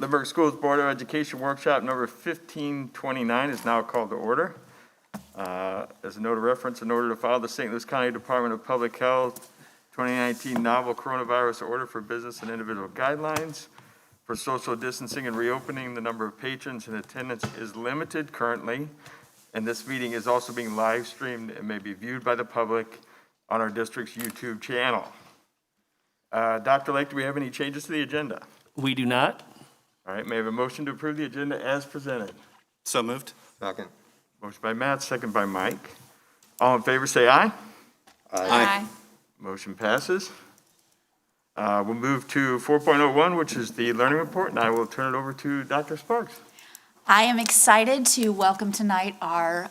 Limerick Schools Board of Education Workshop number 1529 is now called to order. As a note of reference, in order to follow the St. Louis County Department of Public Health 2019 novel coronavirus order for business and individual guidelines for social distancing and reopening, the number of patrons in attendance is limited currently, and this meeting is also being live streamed and may be viewed by the public on our district's YouTube channel. Dr. Lake, do we have any changes to the agenda? We do not. All right, may I have a motion to approve the agenda as presented? So moved. Second. Motion by Matt, second by Mike. All in favor, say aye. Aye. Motion passes. We'll move to 4.01, which is the learning report, and I will turn it over to Dr. Sparks. I am excited to welcome tonight our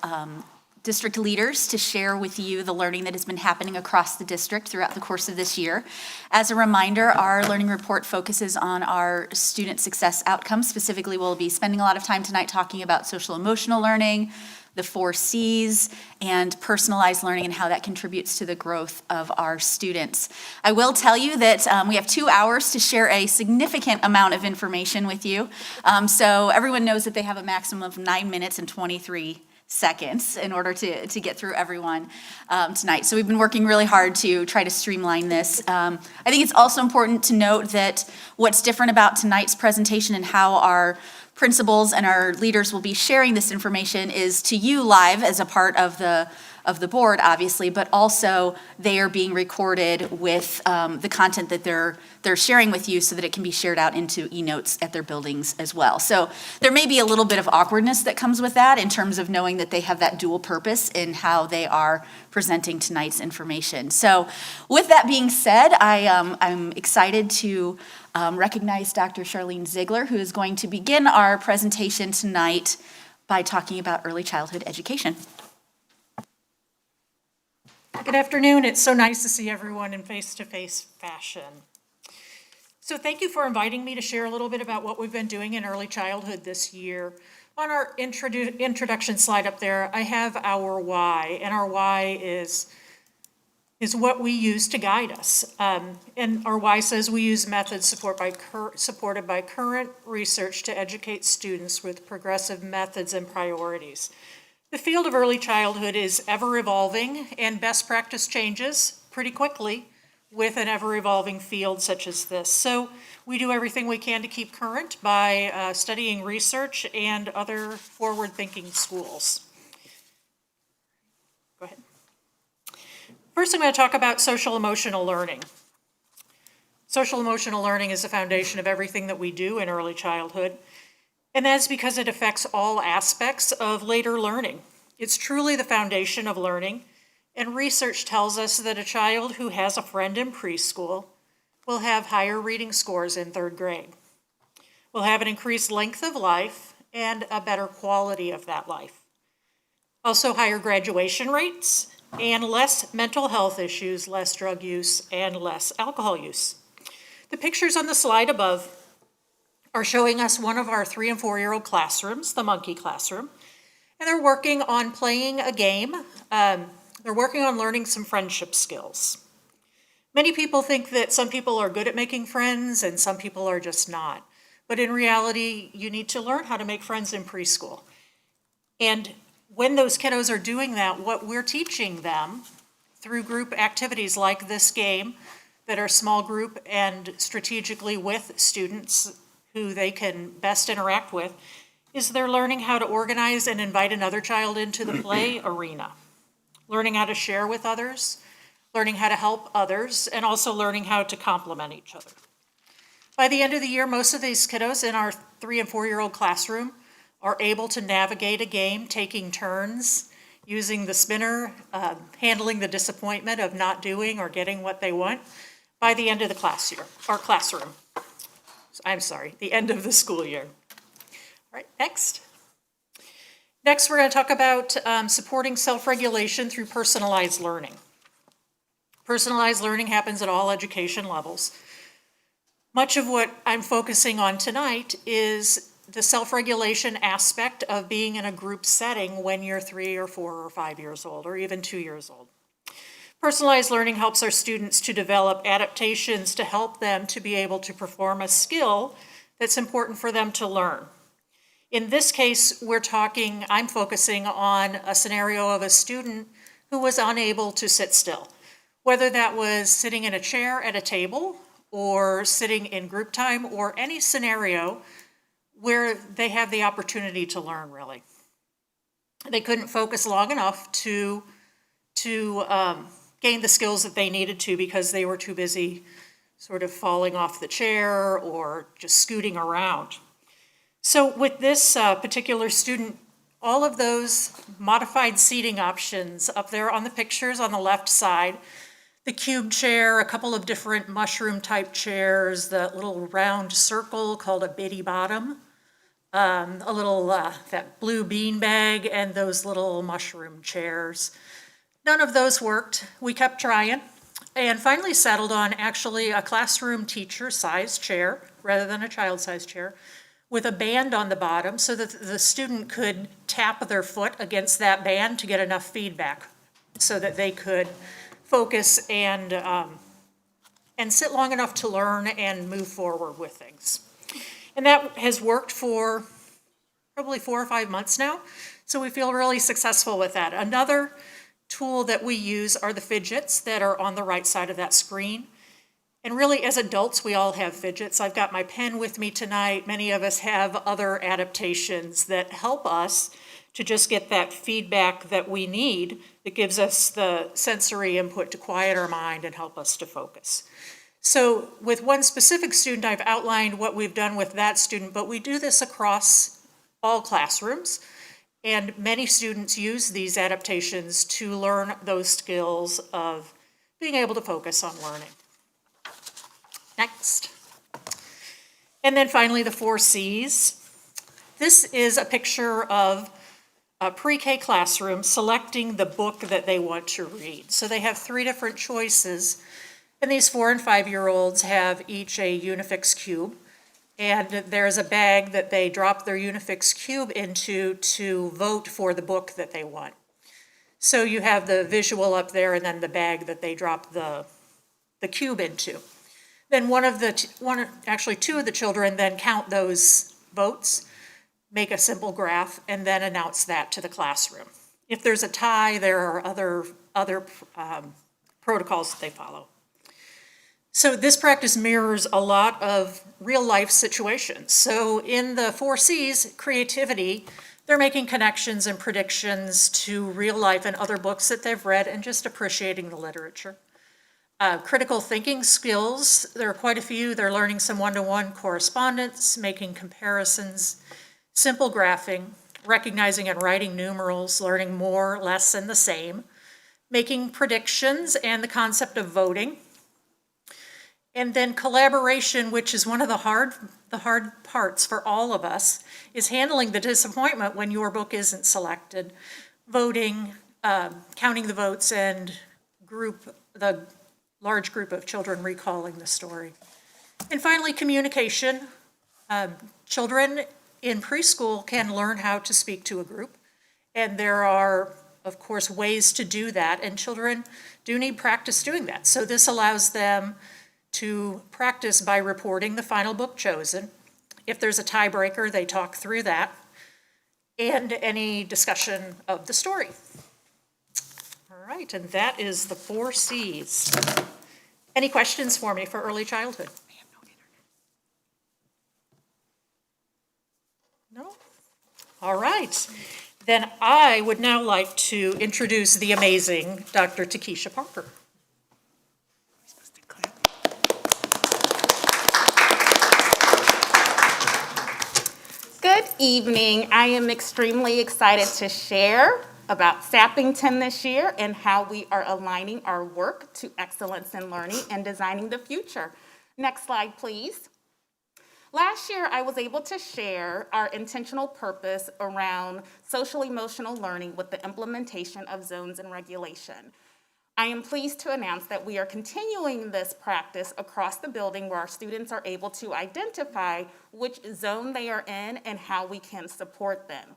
district leaders to share with you the learning that has been happening across the district throughout the course of this year. As a reminder, our learning report focuses on our student success outcomes. Specifically, we'll be spending a lot of time tonight talking about social emotional learning, the 4 C's, and personalized learning and how that contributes to the growth of our students. I will tell you that we have 2 hours to share a significant amount of information with you. So everyone knows that they have a maximum of 9 minutes and 23 seconds in order to get through everyone tonight. So we've been working really hard to try to streamline this. I think it's also important to note that what's different about tonight's presentation and how our principals and our leaders will be sharing this information is to you live as a part of the board, obviously, but also they are being recorded with the content that they're sharing with you so that it can be shared out into e-notes at their buildings as well. So there may be a little bit of awkwardness that comes with that in terms of knowing that they have that dual purpose in how they are presenting tonight's information. So with that being said, I'm excited to recognize Dr. Charlene Ziegler, who is going to begin our presentation tonight by talking about early childhood education. Good afternoon. It's so nice to see everyone in face-to-face fashion. So thank you for inviting me to share a little bit about what we've been doing in early childhood this year. On our introduction slide up there, I have our why, and our why is what we use to guide us. And our why says we use methods supported by current research to educate students with progressive methods and priorities. The field of early childhood is ever evolving, and best practice changes pretty quickly with an ever evolving field such as this. So we do everything we can to keep current by studying research and other forward-thinking schools. Go ahead. First, I'm going to talk about social emotional learning. Social emotional learning is the foundation of everything that we do in early childhood. And that's because it affects all aspects of later learning. It's truly the foundation of learning, and research tells us that a child who has a friend in preschool will have higher reading scores in 3rd grade, will have an increased length of life and a better quality of that life. Also higher graduation rates and less mental health issues, less drug use, and less alcohol use. The pictures on the slide above are showing us one of our 3- and 4-year-old classrooms, the monkey classroom, and they're working on playing a game. They're working on learning some friendship skills. Many people think that some people are good at making friends and some people are just not. But in reality, you need to learn how to make friends in preschool. And when those kiddos are doing that, what we're teaching them through group activities like this game that are small group and strategically with students who they can best interact with, is they're learning how to organize and invite another child into the play arena, learning how to share with others, learning how to help others, and also learning how to complement each other. By the end of the year, most of these kiddos in our 3- and 4-year-old classroom are able to navigate a game, taking turns, using the spinner, handling the disappointment of not doing or getting what they want by the end of the classroom. I'm sorry, the end of the school year. All right, next. Next, we're going to talk about supporting self-regulation through personalized learning. Personalized learning happens at all education levels. Much of what I'm focusing on tonight is the self-regulation aspect of being in a group setting when you're 3 or 4 or 5 years old, or even 2 years old. Personalized learning helps our students to develop adaptations to help them to be able to perform a skill that's important for them to learn. In this case, I'm focusing on a scenario of a student who was unable to sit still, whether that was sitting in a chair at a table or sitting in group time or any scenario where they have the opportunity to learn, really. They couldn't focus long enough to gain the skills that they needed to because they were too busy sort of falling off the chair or just scooting around. So with this particular student, all of those modified seating options up there on the pictures on the left side, the cube chair, a couple of different mushroom type chairs, the little round circle called a biddy bottom, a little, that blue bean bag, and those little mushroom chairs. None of those worked. We kept trying and finally settled on actually a classroom teacher-sized chair rather than a child-sized chair with a band on the bottom so that the student could tap their foot against that band to get enough feedback so that they could focus and sit long enough to learn and move forward with things. And that has worked for probably 4 or 5 months now, so we feel really successful with that. Another tool that we use are the fidgets that are on the right side of that screen. And really, as adults, we all have fidgets. I've got my pen with me tonight. Many of us have other adaptations that help us to just get that feedback that we need that gives us the sensory input to quiet our mind and help us to focus. So with one specific student, I've outlined what we've done with that student, but we do this across all classrooms. And many students use these adaptations to learn those skills of being able to focus on learning. Next. And then finally, the 4 C's. This is a picture of a pre-K classroom selecting the book that they want to read. So they have 3 different choices, and these 4 and 5-year-olds have each a Unifix cube. And there's a bag that they drop their Unifix cube into to vote for the book that they want. So you have the visual up there and then the bag that they drop the cube into. Then actually 2 of the children then count those votes, make a simple graph, and then announce that to the classroom. If there's a tie, there are other protocols that they follow. So this practice mirrors a lot of real life situations. So in the 4 C's, creativity, they're making connections and predictions to real life and other books that they've read and just appreciating the literature. Critical thinking skills, there are quite a few. They're learning some one-to-one correspondence, making comparisons, simple graphing, recognizing and writing numerals, learning more, less, and the same, making predictions, and the concept of voting. And then collaboration, which is one of the hard parts for all of us, is handling the disappointment when your book isn't selected, voting, counting the votes, and the large group of children recalling the story. And finally, communication. Children in preschool can learn how to speak to a group, and there are, of course, ways to do that, and children do need practice doing that. So this allows them to practice by reporting the final book chosen. If there's a tiebreaker, they talk through that, and any discussion of the story. All right, and that is the 4 C's. Any questions for me for early childhood? No? All right. Then I would now like to introduce the amazing Dr. Takesha Parker. Good evening. I am extremely excited to share about Sappington this year and how we are aligning our work to excellence in learning and designing the future. Next slide, please. Last year, I was able to share our intentional purpose around social-emotional learning with the implementation of zones and regulation. I am pleased to announce that we are continuing this practice across the building where our students are able to identify which zone they are in and how we can support them.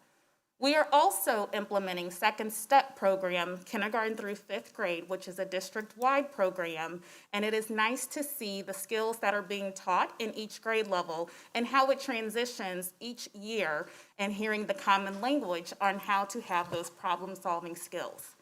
We are also implementing Second Step program, kindergarten through fifth grade, which is a district-wide program, and it is nice to see the skills that are being taught in each grade level and how it transitions each year, and hearing the common language on how to have those problem-solving skills.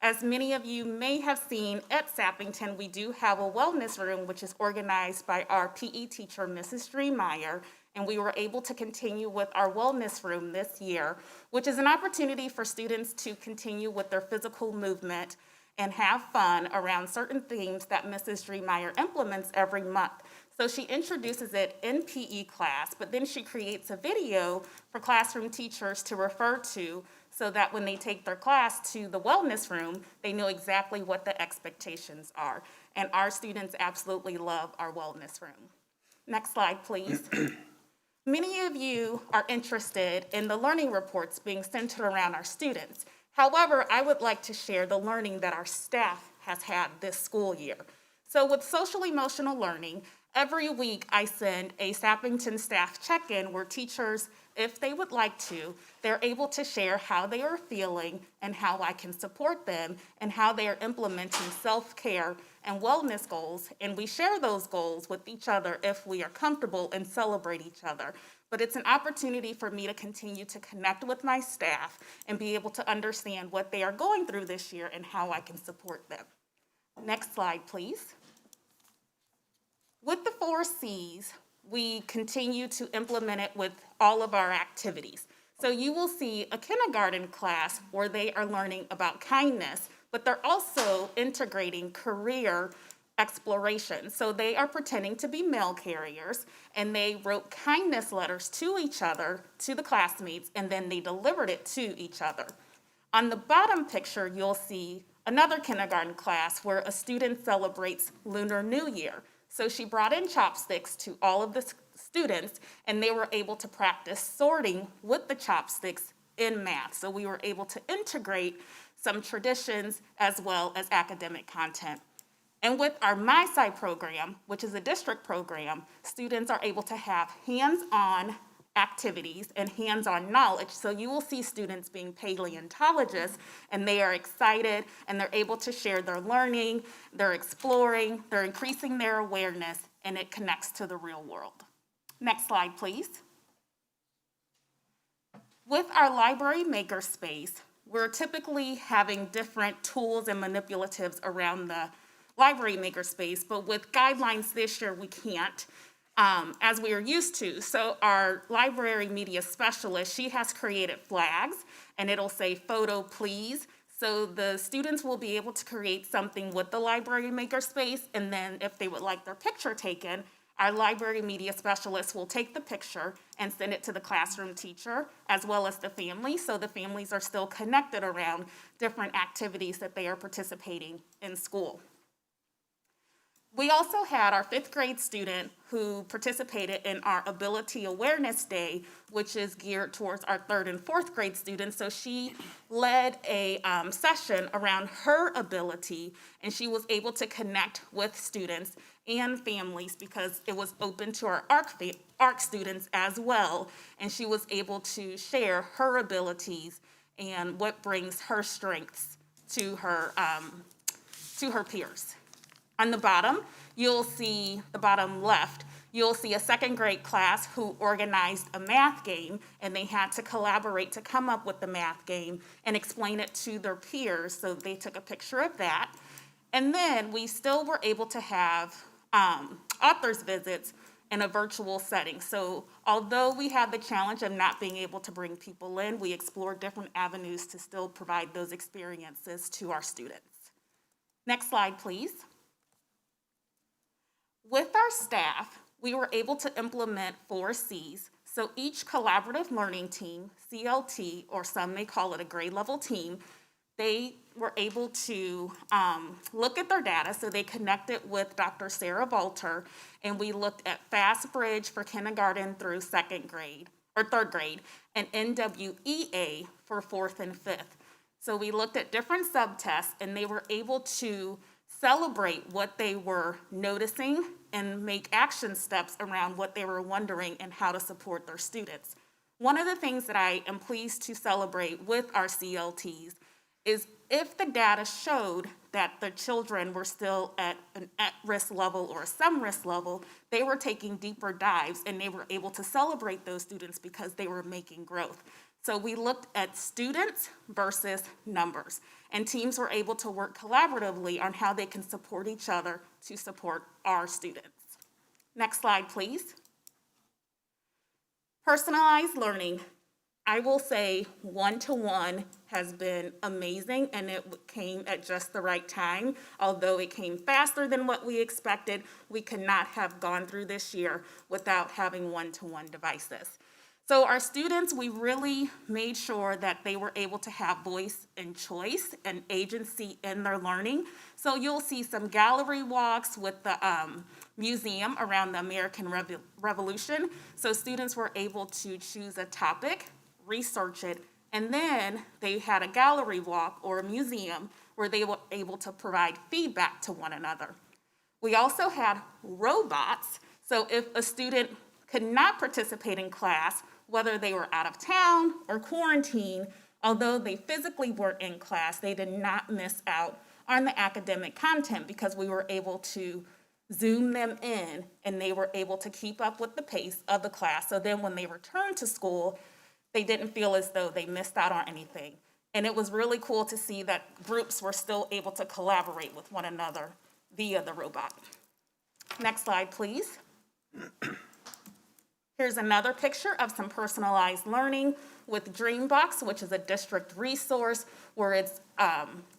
As many of you may have seen at Sappington, we do have a wellness room, which is organized by our PE teacher, Mrs. Streemeyer, and we were able to continue with our wellness room this year, which is an opportunity for students to continue with their physical movement and have fun around certain themes that Mrs. Streemeyer implements every month. So she introduces it in PE class, but then she creates a video for classroom teachers to refer to so that when they take their class to the wellness room, they know exactly what the expectations are. And our students absolutely love our wellness room. Next slide, please. Many of you are interested in the learning reports being centered around our students. However, I would like to share the learning that our staff has had this school year. So with social emotional learning, every week I send a Sappington staff check-in where teachers, if they would like to, they're able to share how they are feeling and how I can support them and how they are implementing self-care and wellness goals. And we share those goals with each other if we are comfortable and celebrate each other. But it's an opportunity for me to continue to connect with my staff and be able to understand what they are going through this year and how I can support them. Next slide, please. With the 4 C's, we continue to implement it with all of our activities. So you will see a kindergarten class where they are learning about kindness, but they're also integrating career exploration. So they are pretending to be mail carriers, and they wrote kindness letters to each other, to the classmates, and then they delivered it to each other. On the bottom picture, you'll see another kindergarten class where a student celebrates Lunar New Year. So she brought in chopsticks to all of the students, and they were able to practice sorting with the chopsticks in math. So we were able to integrate some traditions as well as academic content. And with our My Side program, which is a district program, students are able to have hands-on activities and hands-on knowledge. So you will see students being paleontologists, and they are excited, and they're able to share their learning, they're exploring, they're increasing their awareness, and it connects to the real world. Next slide, please. With our library makerspace, we're typically having different tools and manipulatives around the library makerspace, but with guidelines this year, we can't. As we are used to. So our library media specialist, she has created flags, and it'll say photo please. So the students will be able to create something with the library makerspace, and then if they would like their picture taken, our library media specialist will take the picture and send it to the classroom teacher as well as the family, so the families are still connected around different activities that they are participating in school. We also had our 5th grade student who participated in our Ability Awareness Day, which is geared towards our 3rd and 4th grade students. So she led a session around her ability, and she was able to connect with students and families because it was open to our ARC students as well. And she was able to share her abilities and what brings her strengths to her peers. On the bottom, you'll see, the bottom left, you'll see a 2nd grade class who organized a math game, and they had to collaborate to come up with the math game and explain it to their peers, so they took a picture of that. And then we still were able to have authors visits in a virtual setting. So although we had the challenge of not being able to bring people in, we explored different avenues to still provide those experiences to our students. Next slide, please. With our staff, we were able to implement 4 C's. So each collaborative learning team, CLT, or some may call it a grade level team, they were able to look at their data. So they connected with Dr. Sarah Volter, and we looked at Fast Bridge for kindergarten through 2nd grade, or 3rd grade, and NWEA for 4th and 5th. So we looked at different subtests, and they were able to celebrate what they were noticing and make action steps around what they were wondering and how to support their students. One of the things that I am pleased to celebrate with our CLTs is if the data showed that the children were still at an at-risk level or some risk level, they were taking deeper dives and they were able to celebrate those students because they were making growth. So we looked at students versus numbers, and teams were able to work collaboratively on how they can support each other to support our students. Next slide, please. Personalized learning. I will say one-to-one has been amazing, and it came at just the right time. Although it came faster than what we expected, we could not have gone through this year without having one-to-one devices. So our students, we really made sure that they were able to have voice and choice and agency in their learning. So you'll see some gallery walks with the museum around the American Revolution. So students were able to choose a topic, research it, and then they had a gallery walk or a museum where they were able to provide feedback to one another. We also had robots, so if a student could not participate in class, whether they were out of town or quarantined, although they physically were in class, they did not miss out on the academic content because we were able to Zoom them in and they were able to keep up with the pace of the class. So then when they returned to school, they didn't feel as though they missed out on anything. And it was really cool to see that groups were still able to collaborate with one another via the robot. Next slide, please. Here's another picture of some personalized learning with Dreambox, which is a district resource where it's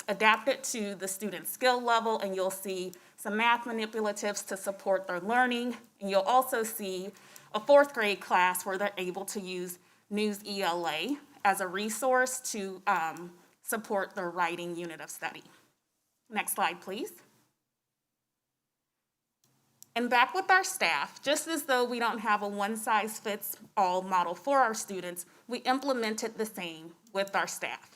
adapted to the student's skill level, and you'll see some math manipulatives to support their learning. And you'll also see a fourth grade class where they're able to use News ELA as a resource to support their writing unit of study. Next slide, please. And back with our staff, just as though we don't have a one-size-fits-all model for our students, we implemented the same with our staff.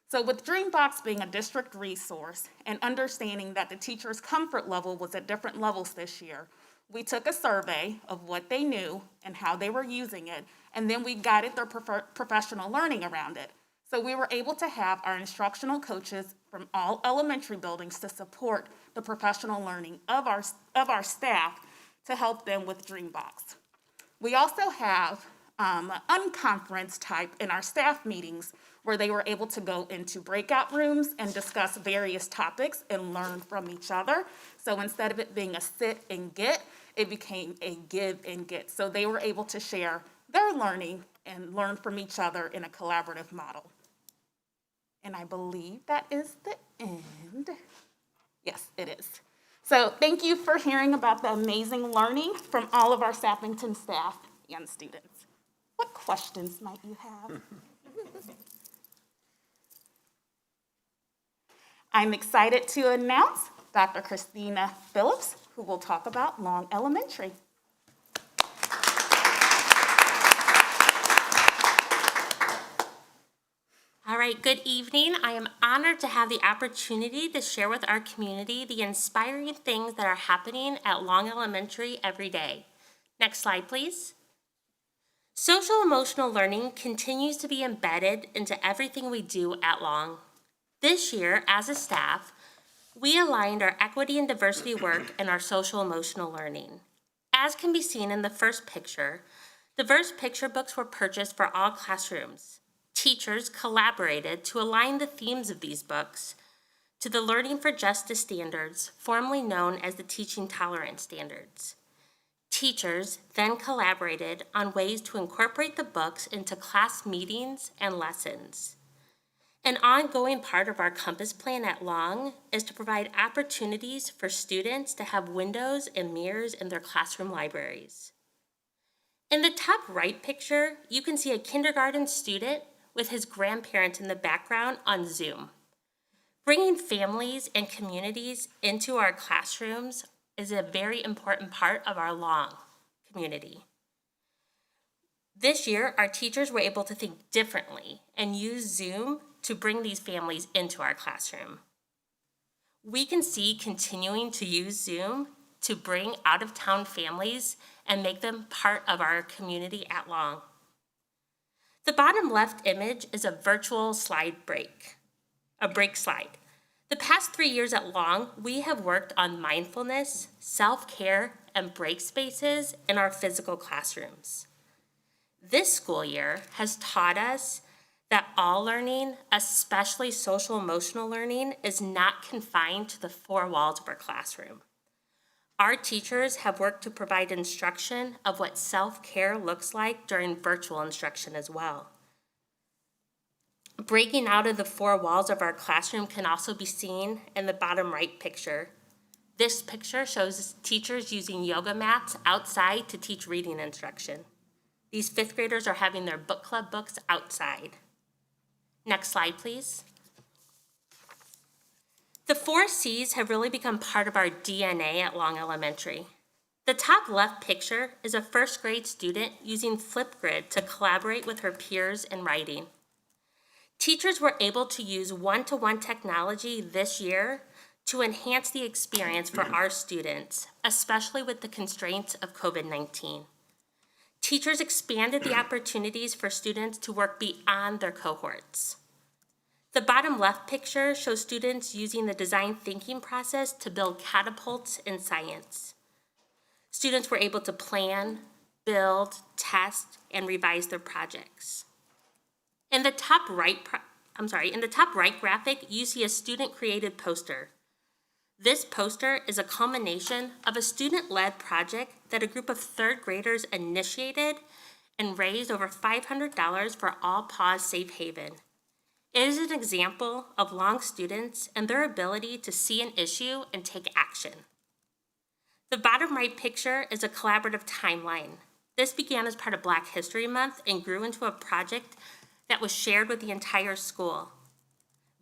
So with Dreambox being a district resource and understanding that the teacher's comfort level was at different levels this year, we took a survey of what they knew and how they were using it, and then we guided their professional learning around it. So we were able to have our instructional coaches from all elementary buildings to support the professional learning of our staff to help them with Dreambox. We also have an unconference type in our staff meetings where they were able to go into breakout rooms and discuss various topics and learn from each other. So instead of it being a sit and get, it became a give and get. So they were able to share their learning and learn from each other in a collaborative model. And I believe that is the end. Yes, it is. So thank you for hearing about the amazing learning from all of our Sappington staff and students. What questions might you have? I'm excited to announce Dr. Christina Phillips, who will talk about Long Elementary. All right, good evening. I am honored to have the opportunity to share with our community the inspiring things that are happening at Long Elementary every day. Next slide, please. Social emotional learning continues to be embedded into everything we do at Long. This year, as a staff, we aligned our equity and diversity work and our social emotional learning. As can be seen in the first picture, diverse picture books were purchased for all classrooms. Teachers collaborated to align the themes of these books to the Learning for Justice standards, formerly known as the Teaching Tolerance standards. Teachers then collaborated on ways to incorporate the books into class meetings and lessons. An ongoing part of our Compass Plan at Long is to provide opportunities for students to have windows and mirrors in their classroom libraries. In the top right picture, you can see a kindergarten student with his grandparents in the background on Zoom. Bringing families and communities into our classrooms is a very important part of our Long community. This year, our teachers were able to think differently and use Zoom to bring these families into our classroom. We can see continuing to use Zoom to bring out-of-town families and make them part of our community at Long. The bottom left image is a virtual slide break, a break slide. The past 3 years at Long, we have worked on mindfulness, self-care, and break spaces in our physical classrooms. This school year has taught us that all learning, especially social emotional learning, is not confined to the four walls of our classroom. Our teachers have worked to provide instruction of what self-care looks like during virtual instruction as well. Breaking out of the four walls of our classroom can also be seen in the bottom right picture. This picture shows teachers using yoga mats outside to teach reading instruction. These fifth graders are having their book club books outside. Next slide, please. The 4 C's have really become part of our DNA at Long Elementary. The top left picture is a first grade student using Flipgrid to collaborate with her peers in writing. Teachers were able to use one-to-one technology this year to enhance the experience for our students, especially with the constraints of COVID-19. Teachers expanded the opportunities for students to work beyond their cohorts. The bottom left picture shows students using the design thinking process to build catapults in science. Students were able to plan, build, test, and revise their projects. In the top right graphic, you see a student-created poster. This poster is a culmination of a student-led project that a group of third graders initiated and raised over $500 for All Paws Safe Haven. It is an example of Long students and their ability to see an issue and take action. The bottom right picture is a collaborative timeline. This began as part of Black History Month and grew into a project that was shared with the entire school.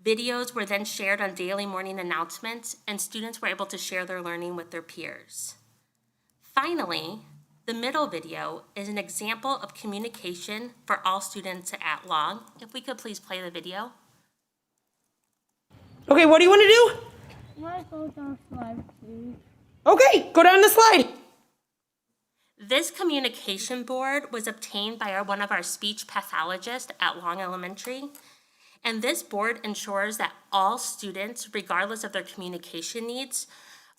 Videos were then shared on daily morning announcements, and students were able to share their learning with their peers. Finally, the middle video is an example of communication for all students at Long. If we could please play the video. Okay, what do you want to do? Want to go down the slide, please? Okay, go down the slide. This communication board was obtained by one of our speech pathologists at Long Elementary, and this board ensures that all students, regardless of their communication needs,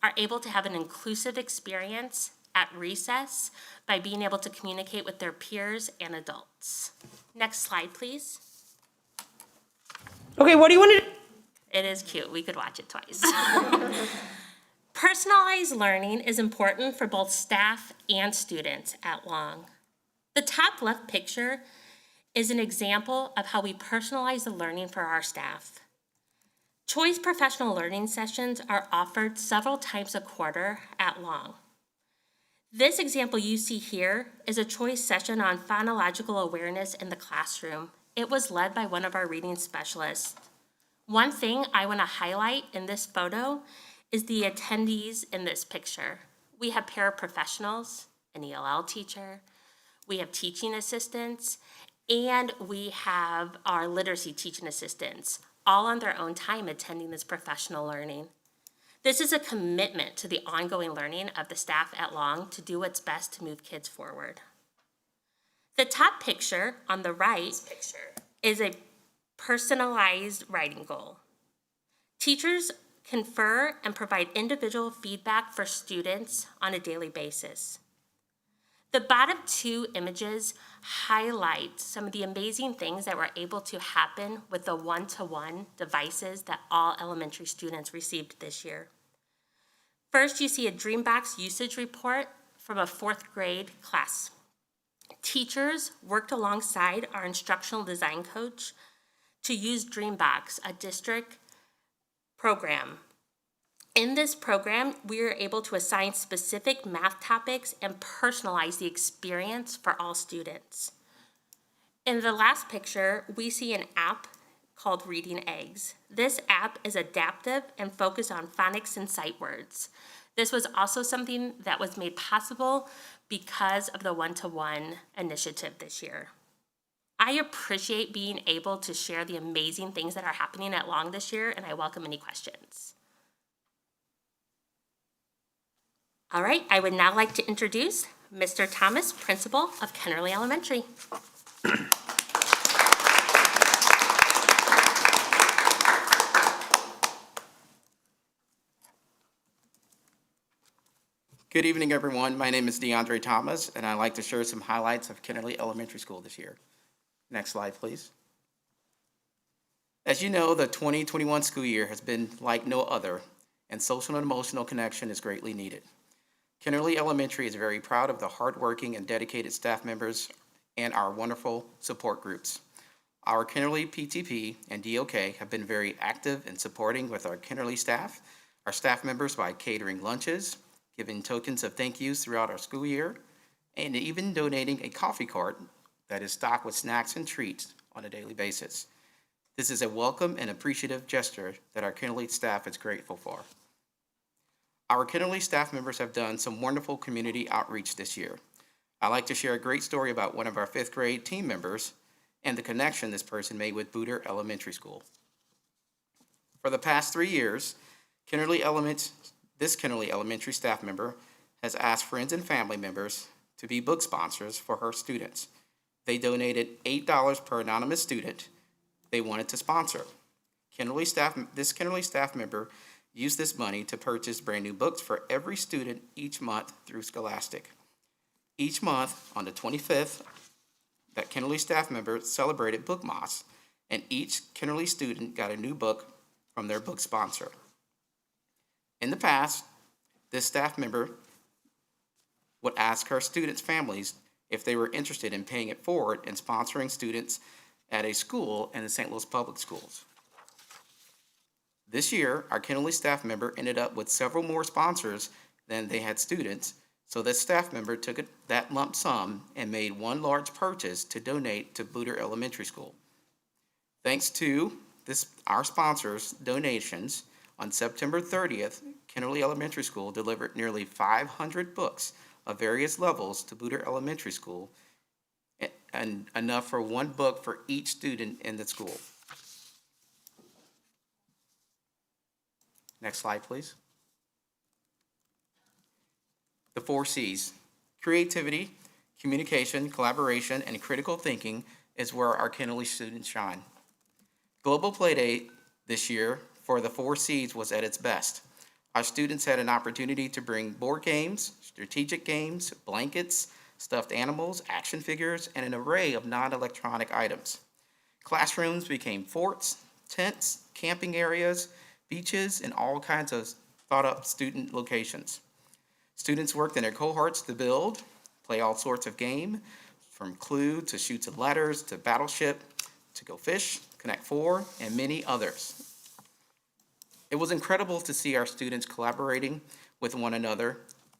are able to have an inclusive experience at recess by being able to communicate with their peers and adults. Next slide, please. Okay, what do you want to do? It is cute. We could watch it twice. Personalized learning is important for both staff and students at Long. The top left picture is an example of how we personalize the learning for our staff. Choice professional learning sessions are offered several times a quarter at Long. This example you see here is a choice session on phonological awareness in the classroom. It was led by one of our reading specialists. One thing I want to highlight in this photo is the attendees in this picture. We have paraprofessionals, an ELL teacher, we have teaching assistants, and we have our literacy teaching assistants, all on their own time attending this professional learning. This is a commitment to the ongoing learning of the staff at Long to do what's best to move kids forward. The top picture on the right is a personalized writing goal. Teachers confer and provide individual feedback for students on a daily basis. The bottom 2 images highlight some of the amazing things that were able to happen with the one-to-one devices that all elementary students received this year. First, you see a Dreambox usage report from a 4th grade class. Teachers worked alongside our instructional design coach to use Dreambox, a district program. In this program, we are able to assign specific math topics and personalize the experience for all students. In the last picture, we see an app called Reading Eggs. This app is adaptive and focused on phonics and sight words. This was also something that was made possible because of the one-to-one initiative this year. I appreciate being able to share the amazing things that are happening at Long this year, and I welcome any questions. All right, I would now like to introduce Mr. Thomas, principal of Kennerly Elementary. Good evening, everyone. My name is DeAndre Thomas, and I'd like to share some highlights of Kennerly Elementary School this year. Next slide, please. As you know, the 2021 school year has been like no other, and social and emotional connection is greatly needed. Kennerly Elementary is very proud of the hardworking and dedicated staff members and our wonderful support groups. Our Kennerly PTP and DOK have been very active in supporting with our Kennerly staff, our staff members by catering lunches, giving tokens of thank yous throughout our school year, and even donating a coffee cart that is stocked with snacks and treats on a daily basis. This is a welcome and appreciative gesture that our Kennerly staff is grateful for. Our Kennerly staff members have done some wonderful community outreach this year. I'd like to share a great story about one of our 5th grade team members and the connection this person made with Booter Elementary School. For the past 3 years, this Kennerly Elementary staff member has asked friends and family members to be book sponsors for her students. They donated $8 per anonymous student they wanted to sponsor. This Kennerly staff member used this money to purchase brand new books for every student each month through Scholastic. Each month, on the 25th, that Kennerly staff member celebrated Book Moss, and each Kennerly student got a new book from their book sponsor. In the past, this staff member would ask her students' families if they were interested in paying it forward and sponsoring students at a school in the St. Louis Public Schools. This year, our Kennerly staff member ended up with several more sponsors than they had students, so this staff member took that lump sum and made one large purchase to donate to Booter Elementary School. Thanks to our sponsors' donations, on September 30th, Kennerly Elementary School delivered nearly 500 books of various levels to Booter Elementary School, and enough for one book for each student in the school. Next slide, please. The 4 C's. Creativity, communication, collaboration, and critical thinking is where our Kennerly students shine. Global Playdate this year for the 4 C's was at its best. Our students had an opportunity to bring board games, strategic games, blankets, stuffed animals, action figures, and an array of non-electronic items. Classrooms became forts, tents, camping areas, beaches, and all kinds of thought-up student locations. Students worked in their cohorts to build, play all sorts of game, from Clue to Chutes and Ladders to Battleship to Go Fish, Connect 4, and many others. It was incredible to see our students collaborating with one another,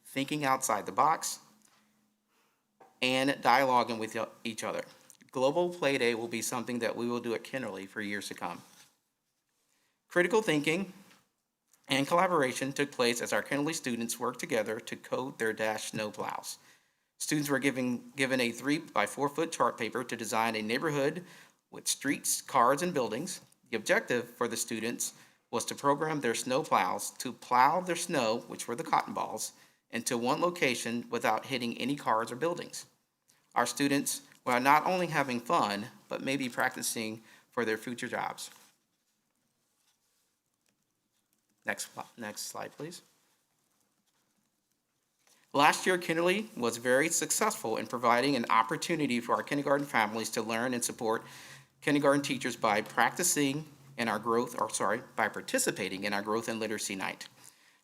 thinking outside the box, and dialoguing with each other. Global Play Day will be something that we will do at Kennerly for years to come. Critical thinking and collaboration took place as our Kennerly students worked together to code their dash snowplows. Students were given a 3x4 foot chart paper to design a neighborhood with streets, cars, and buildings. The objective for the students was to program their snowplows to plow their snow, which were the cotton balls, into one location without hitting any cars or buildings. Our students were not only having fun, but maybe practicing for their future jobs. Next slide, please. Last year, Kennerly was very successful in providing an opportunity for our kindergarten families to learn and support kindergarten teachers by participating in our Growth and Literacy Night.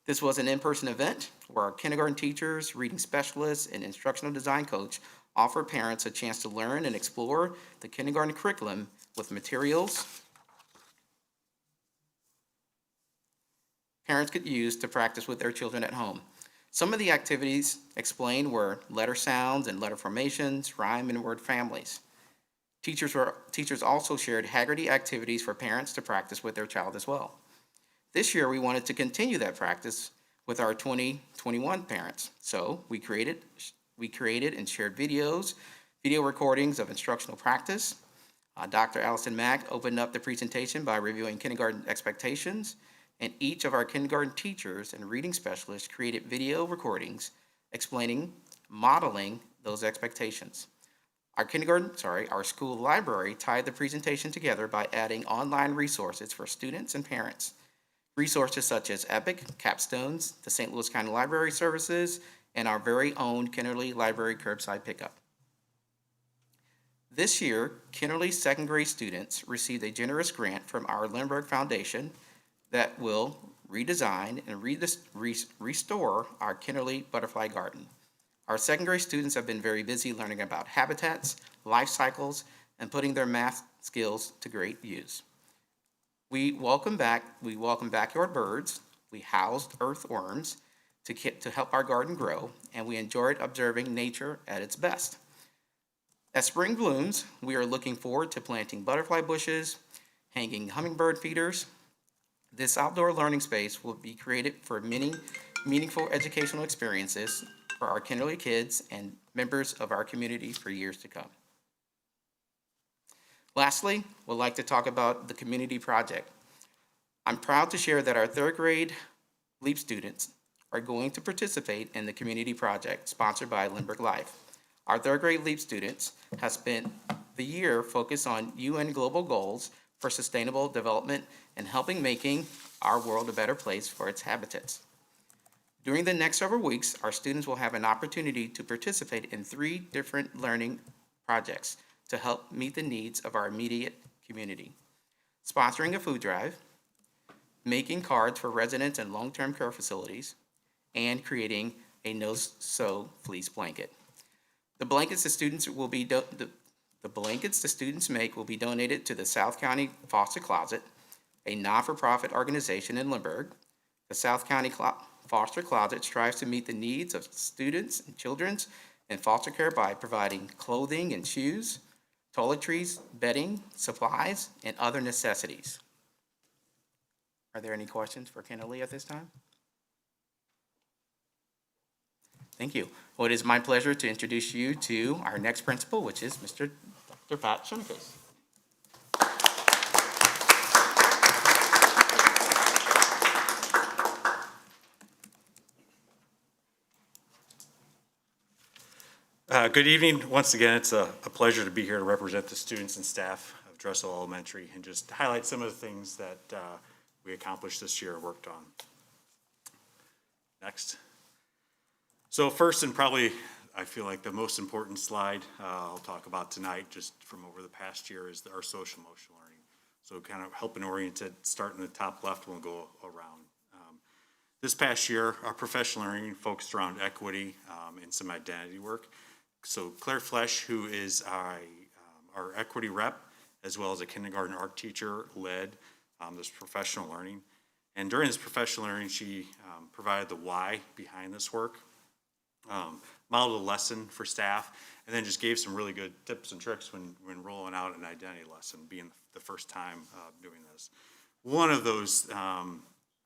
This was an in-person event where our kindergarten teachers, reading specialists, and instructional design coach offered parents a chance to learn and explore the kindergarten curriculum with materials parents could use to practice with their children at home. Some of the activities explained were letter sounds and letter formations, rhyme and word families. Teachers also shared Haggerty activities for parents to practice with their child as well. This year, we wanted to continue that practice with our 2021 parents. So we created and shared video recordings of instructional practice. Dr. Allison Mack opened up the presentation by reviewing kindergarten expectations, and each of our kindergarten teachers and reading specialists created video recordings modeling those expectations. Our school library tied the presentation together by adding online resources for students and parents. Resources such as EPIC, Capstones, the St. Louis County Library Services, and our very own Kennerly Library curbside pickup. This year, Kennerly second grade students received a generous grant from our Lindbergh Foundation that will redesign and restore our Kennerly Butterfly Garden. Our second grade students have been very busy learning about habitats, life cycles, and putting their math skills to great use. We welcome backyard birds, we housed earthworms to help our garden grow, and we enjoyed observing nature at its best. As spring blooms, we are looking forward to planting butterfly bushes, hanging hummingbird feeders. This outdoor learning space will be created for many meaningful educational experiences for our Kennerly kids and members of our community for years to come. Lastly, we'd like to talk about the community project. I'm proud to share that our third grade LEAP students are going to participate in the community project sponsored by Lindbergh Life. Our third grade LEAP students have spent the year focused on UN global goals for sustainable development and helping making our world a better place for its habitats. During the next several weeks, our students will have an opportunity to participate in 3 different learning projects to help meet the needs of our immediate community. Sponsoring a food drive, making cards for residents and long-term care facilities, and creating a no-sew fleece blanket. The blankets the students make will be donated to the South County Foster Closet, a non-for-profit organization in Lindbergh. The South County Foster Closet strives to meet the needs of students and children in foster care by providing clothing and shoes, toiletries, bedding, supplies, and other necessities. Are there any questions for Kennerly at this time? Thank you. Well, it is my pleasure to introduce you to our next principal, which is Dr. Pat Schoenfus. Good evening. Once again, it's a pleasure to be here to represent the students and staff of Dressel Elementary and just highlight some of the things that we accomplished this year and worked on. Next. So first, and probably I feel like the most important slide I'll talk about tonight just from over the past year is our social emotional learning. So kind of helping orient it, starting in the top left, we'll go around. This past year, our professional learning focused around equity and some identity work. So Claire Flesch, who is our equity rep, as well as a kindergarten art teacher, led this professional learning. And during this professional learning, she provided the why behind this work, modeled a lesson for staff, and then just gave some really good tips and tricks when rolling out an identity lesson, being the first time doing this. One of those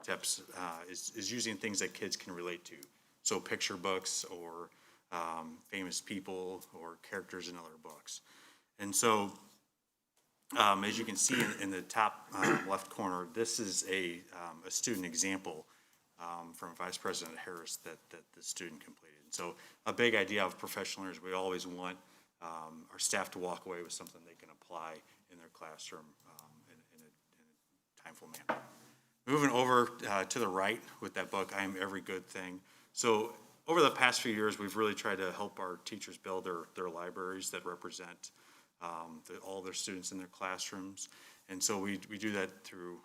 tips is using things that kids can relate to. So picture books or famous people or characters in other books. And so as you can see in the top left corner, this is a student example from Vice President Harris that the student completed. And so a big idea of professional learners, we always want our staff to walk away with something they can apply in their classroom in a timeful manner. Moving over to the right with that book, I Am Every Good Thing. So over the past few years, we've really tried to help our teachers build their libraries that represent all their students in their classrooms. And so we do that through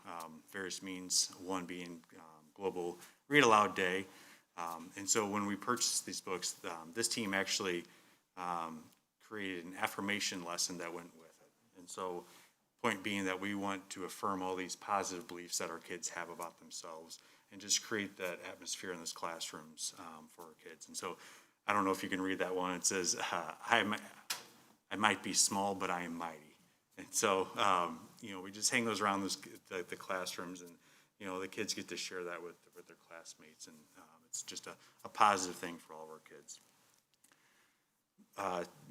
various means, one being Global Read Aloud Day. And so when we purchased these books, this team actually created an affirmation lesson that went with it. And so point being that we want to affirm all these positive beliefs that our kids have about themselves and just create that atmosphere in those classrooms for our kids. And so I don't know if you can read that one. It says, I might be small, but I am mighty. And so, we just hang those around the classrooms, and, the kids get to share that with their classmates. And it's just a positive thing for all of our kids.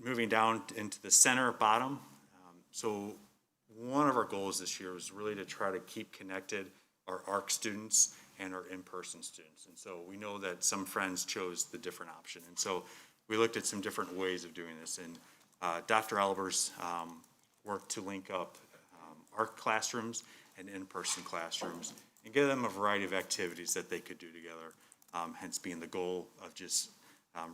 Moving down into the center bottom. So one of our goals this year was really to try to keep connected our ARC students and our in-person students. And so we know that some friends chose the different option. And so we looked at some different ways of doing this. And Dr. Albers worked to link up ARC classrooms and in-person classrooms and give them a variety of activities that they could do together, hence being the goal of just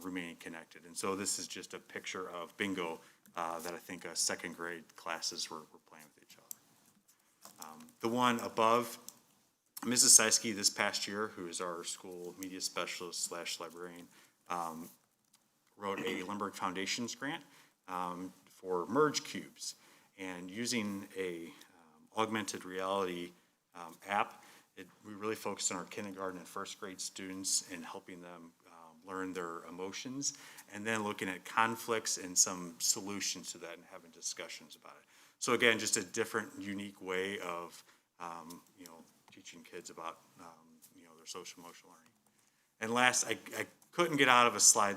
remaining connected. And so this is just a picture of bingo that I think second grade classes were playing with each other. The one above, Mrs. Seisky this past year, who is our school media specialist / librarian, wrote a Lindbergh Foundations grant for Merge Cubes. And using a augmented reality app, we really focused on our kindergarten and first grade students and helping them learn their emotions, and then looking at conflicts and some solutions to that and having discussions about it. So again, just a different, unique way of, teaching kids about, their social emotional learning. And last, I couldn't get out of a slide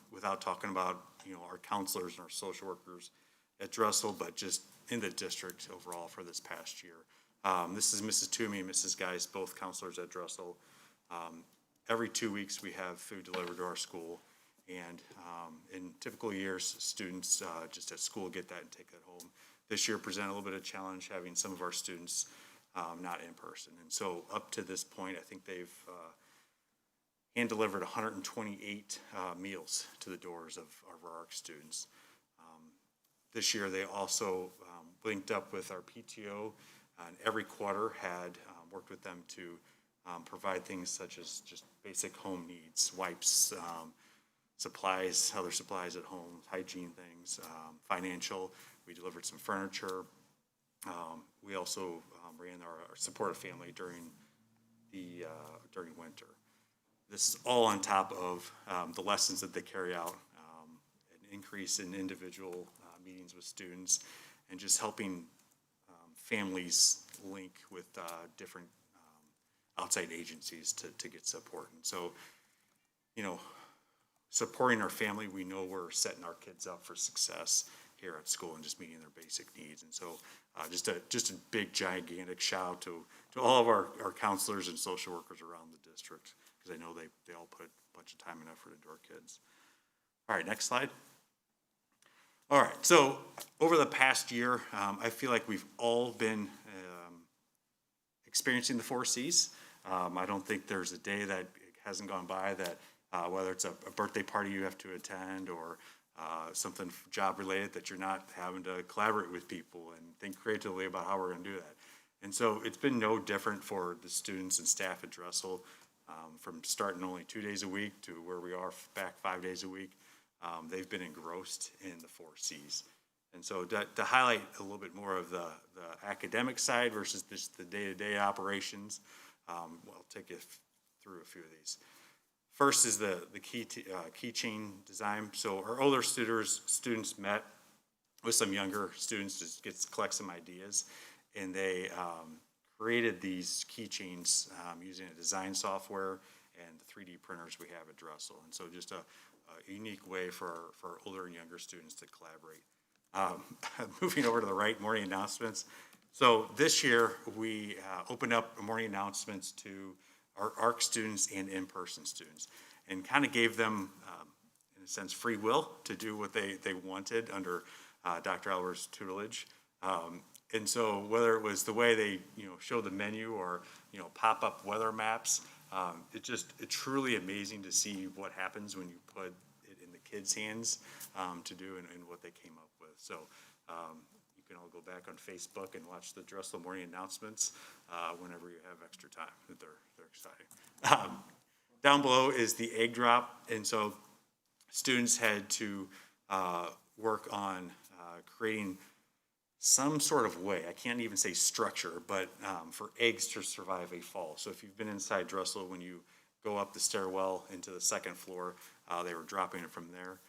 without talking about, our counselors and our social workers at Dressel, but just in the district overall for this past year. This is Mrs. Toomey and Mrs. Geis, both counselors at Dressel. Every 2 weeks, we have food delivered to our school. And in typical years, students just at school get that and take that home. This year presented a little bit of challenge having some of our students not in person. And so up to this point, I think they've hand delivered 128 meals to the doors of our ARC students. This year, they also linked up with our PTO and every quarter had worked with them to provide things such as just basic home needs, wipes, supplies, other supplies at home, hygiene things, financial. We delivered some furniture. We also ran our supportive family during winter. This is all on top of the lessons that they carry out, an increase in individual meetings with students, and just helping families link with different outside agencies to get support. And so, supporting our family, we know we're setting our kids up for success here at school and just meeting their basic needs. And so just a big, gigantic shout out to all of our counselors and social workers around the district, because I know they all put a bunch of time and effort into our kids. All right, next slide. All right, so over the past year, I feel like we've all been experiencing the 4 C's. I don't think there's a day that hasn't gone by that whether it's a birthday party you have to attend or something job related, that you're not having to collaborate with people and think creatively about how we're going to do that. And so it's been no different for the students and staff at Dressel, from starting only 2 days a week to where we are back 5 days a week. They've been engrossed in the 4 C's. And so to highlight a little bit more of the academic side versus just the day-to-day operations, I'll take you through a few of these. First is the keychain design. So our older students met with some younger students to collect some ideas, and they created these keychains using a design software and the 3D printers we have at Dressel. And so just a unique way for our older and younger students to collaborate. Moving over to the right, morning announcements. So this year, we opened up morning announcements to our ARC students and in-person students, and kind of gave them, in a sense, free will to do what they wanted under Dr. Albert's tutelage. And so whether it was the way they show the menu or pop-up weather maps, it's truly amazing to see what happens when you put it in the kids' hands to do and what they came up with. So you can all go back on Facebook and watch the Dressel morning announcements whenever you have extra time. They're exciting. Down below is the egg drop, and so students had to work on creating some sort of way, I can't even say structure, but for eggs to survive a fall. So if you've been inside Dressel, when you go up the stairwell into the second floor, they were dropping it from there.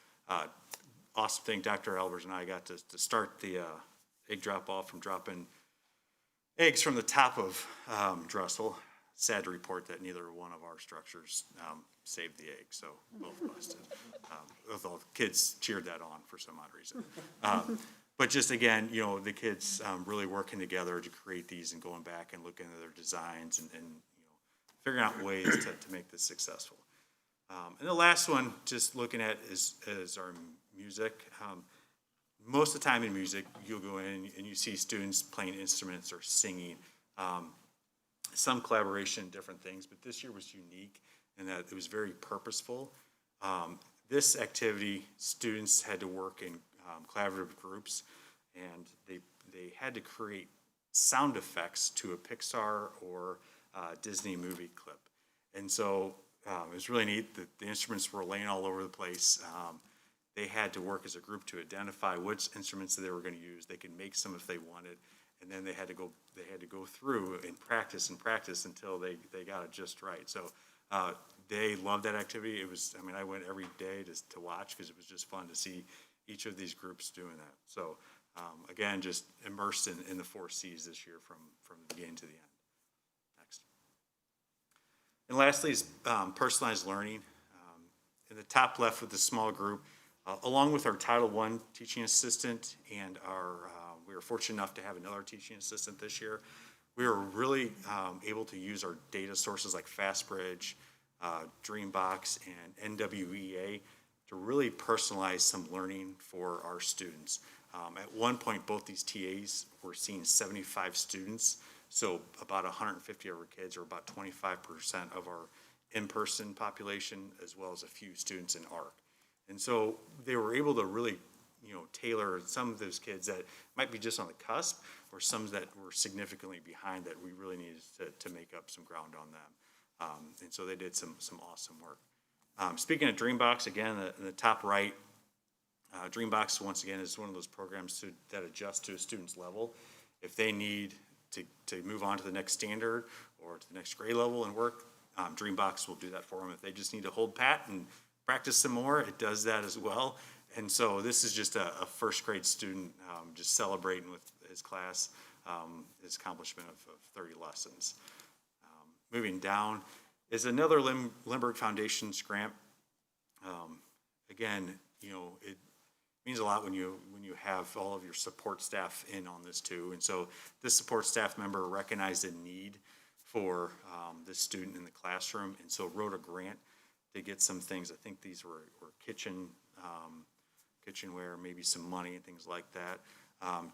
Awesome thing, Dr. Albers and I got to start the egg drop off from dropping eggs from the top of Dressel. Sad to report that neither one of our structures saved the egg, so both busted. Although the kids cheered that on for some odd reason. But just again, the kids really working together to create these and going back and looking at their designs and figuring out ways to make this successful. And the last one, just looking at is our music. Most of the time in music, you'll go in and you see students playing instruments or singing. Some collaboration, different things, but this year was unique in that it was very purposeful. This activity, students had to work in collaborative groups, and they had to create sound effects to a Pixar or Disney movie clip. And so it was really neat that the instruments were laying all over the place. They had to work as a group to identify which instruments that they were going to use. They could make some if they wanted, and then they had to go through and practice until they got it just right. So they loved that activity. It was, I mean, I went every day to watch because it was just fun to see each of these groups doing that. So again, just immersed in the 4 C's this year from the beginning to the end. Next. And lastly is personalized learning. In the top left with the small group, along with our Title I teaching assistant and we were fortunate enough to have another teaching assistant this year. We were really able to use our data sources like FastBridge, Dreambox, and NWEA to really personalize some learning for our students. At one point, both these TAs were seeing 75 students, so about 150 of our kids, or about 25% of our in-person population, as well as a few students in ARC. And so they were able to really, tailor some of those kids that might be just on the cusp, or some that were significantly behind that we really needed to make up some ground on them. And so they did some awesome work. Speaking of Dreambox, again, in the top right, Dreambox, once again, is one of those programs that adjust to a student's level. If they need to move on to the next standard or to the next grade level and work, Dreambox will do that for them. If they just need to hold pat and practice some more, it does that as well. And so this is just a first grade student just celebrating with his class, his accomplishment of 30 lessons. Moving down is another Lindbergh Foundation's grant. Again, it means a lot when you have all of your support staff in on this too. And so this support staff member recognized a need for this student in the classroom, and so wrote a grant to get some things. I think these were kitchenware, maybe some money and things like that,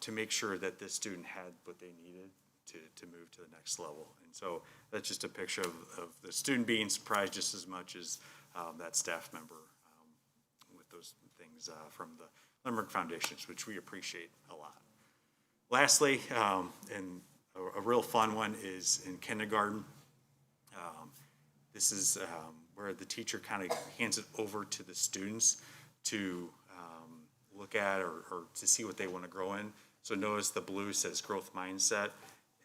to make sure that this student had what they needed to move to the next level. And so that's just a picture of the student being surprised just as much as that staff member with those things from the Lindbergh Foundations, which we appreciate a lot. Lastly, and a real fun one is in kindergarten. This is where the teacher kind of hands it over to the students to look at or to see what they want to grow in. So notice the blue says growth mindset,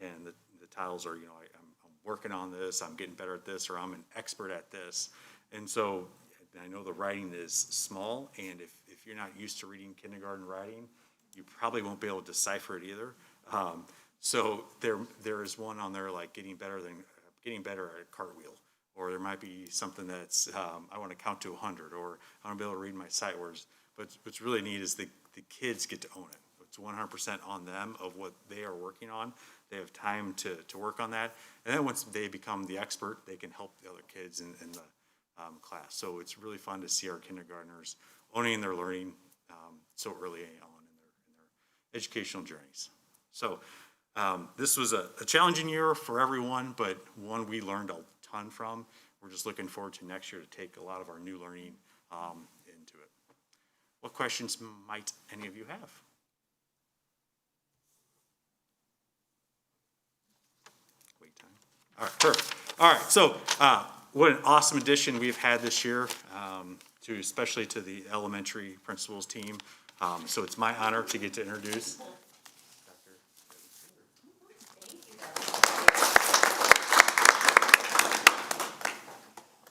and the titles are, I'm working on this, I'm getting better at this, or I'm an expert at this. And so I know the writing is small, and if you're not used to reading kindergarten writing, you probably won't be able to decipher it either. So there is one on there like getting better at a cartwheel, or there might be something that's I want to count to 100, or I want to be able to read my sight words. But what's really neat is the kids get to own it. It's 100% on them of what they are working on. They have time to work on that, and then once they become the expert, they can help the other kids in the class. So it's really fun to see our kindergartners owning their learning so early on in their educational journeys. So this was a challenging year for everyone, but one we learned a ton from. We're just looking forward to next year to take a lot of our new learning into it. What questions might any of you have? Wait time. All right, perfect. All right, so what an awesome addition we've had this year, especially to the elementary principals team. So it's my honor to get to introduce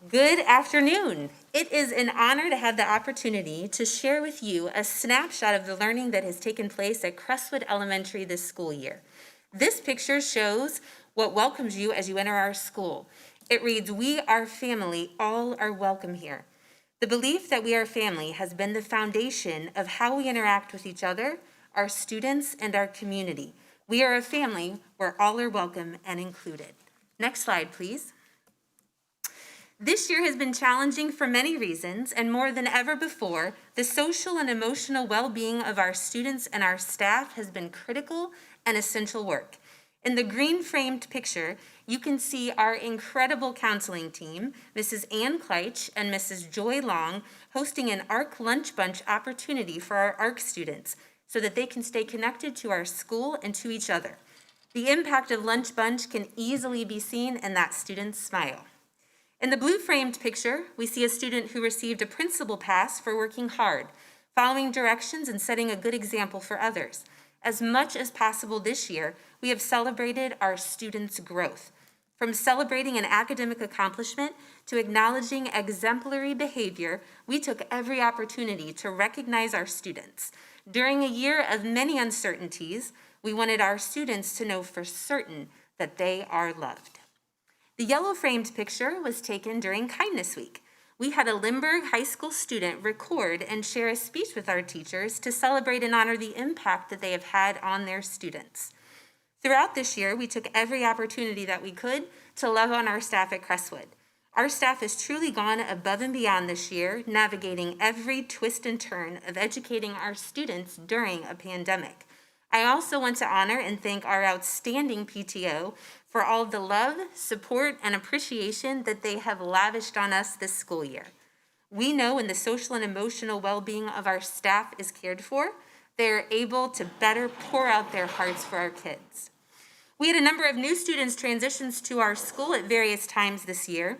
Good afternoon. It is an honor to have the opportunity to share with you a snapshot of the learning that has taken place at Crestwood Elementary this school year. This picture shows what welcomes you as you enter our school. It reads, "We are family, all are welcome here." The belief that we are family has been the foundation of how we interact with each other, our students, and our community. We are a family where all are welcome and included. Next slide, please. This year has been challenging for many reasons, and more than ever before, the social and emotional well-being of our students and our staff has been critical and essential work. In the green framed picture, you can see our incredible counseling team, Mrs. Ann Kleitch and Mrs. Joy Long, hosting an ARC Lunch Bunch opportunity for our ARC students so that they can stay connected to our school and to each other. The impact of Lunch Bunch can easily be seen in that student's smile. In the blue framed picture, we see a student who received a principal pass for working hard, following directions and setting a good example for others. As much as possible this year, we have celebrated our students' growth. From celebrating an academic accomplishment to acknowledging exemplary behavior, we took every opportunity to recognize our students. During a year of many uncertainties, we wanted our students to know for certain that they are loved. The yellow framed picture was taken during Kindness Week. We had a Lindbergh High School student record and share a speech with our teachers to celebrate and honor the impact that they have had on their students. Throughout this year, we took every opportunity that we could to love on our staff at Crestwood. Our staff has truly gone above and beyond this year, navigating every twist and turn of educating our students during a pandemic. I also want to honor and thank our outstanding PTO for all the love, support, and appreciation that they have lavished on us this school year. We know when the social and emotional well-being of our staff is cared for, they are able to better pour out their hearts for our kids. We had a number of new students transitions to our school at various times this year.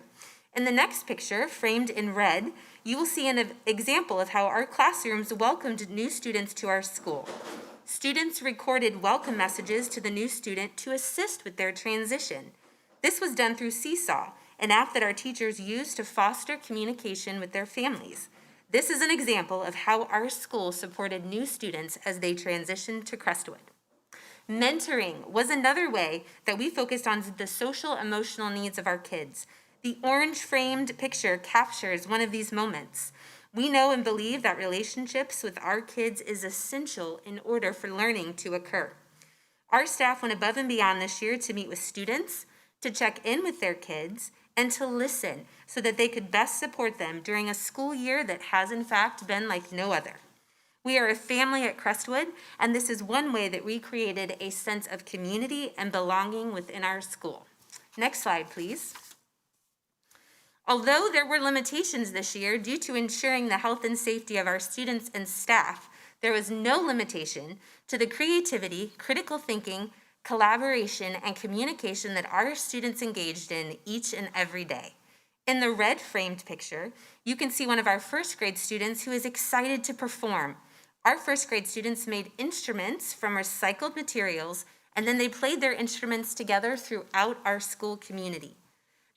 In the next picture, framed in red, you will see an example of how our classrooms welcomed new students to our school. Students recorded welcome messages to the new student to assist with their transition. This was done through Seesaw, an app that our teachers use to foster communication with their families. This is an example of how our school supported new students as they transitioned to Crestwood. Mentoring was another way that we focused on the social emotional needs of our kids. The orange framed picture captures one of these moments. We know and believe that relationships with our kids is essential in order for learning to occur. Our staff went above and beyond this year to meet with students, to check in with their kids, and to listen so that they could best support them during a school year that has in fact been like no other. We are a family at Crestwood, and this is one way that we created a sense of community and belonging within our school. Next slide, please. Although there were limitations this year due to ensuring the health and safety of our students and staff, there was no limitation to the creativity, critical thinking, collaboration, and communication that our students engaged in each and every day. In the red framed picture, you can see one of our first grade students who is excited to perform. Our first grade students made instruments from recycled materials, and then they played their instruments together throughout our school community.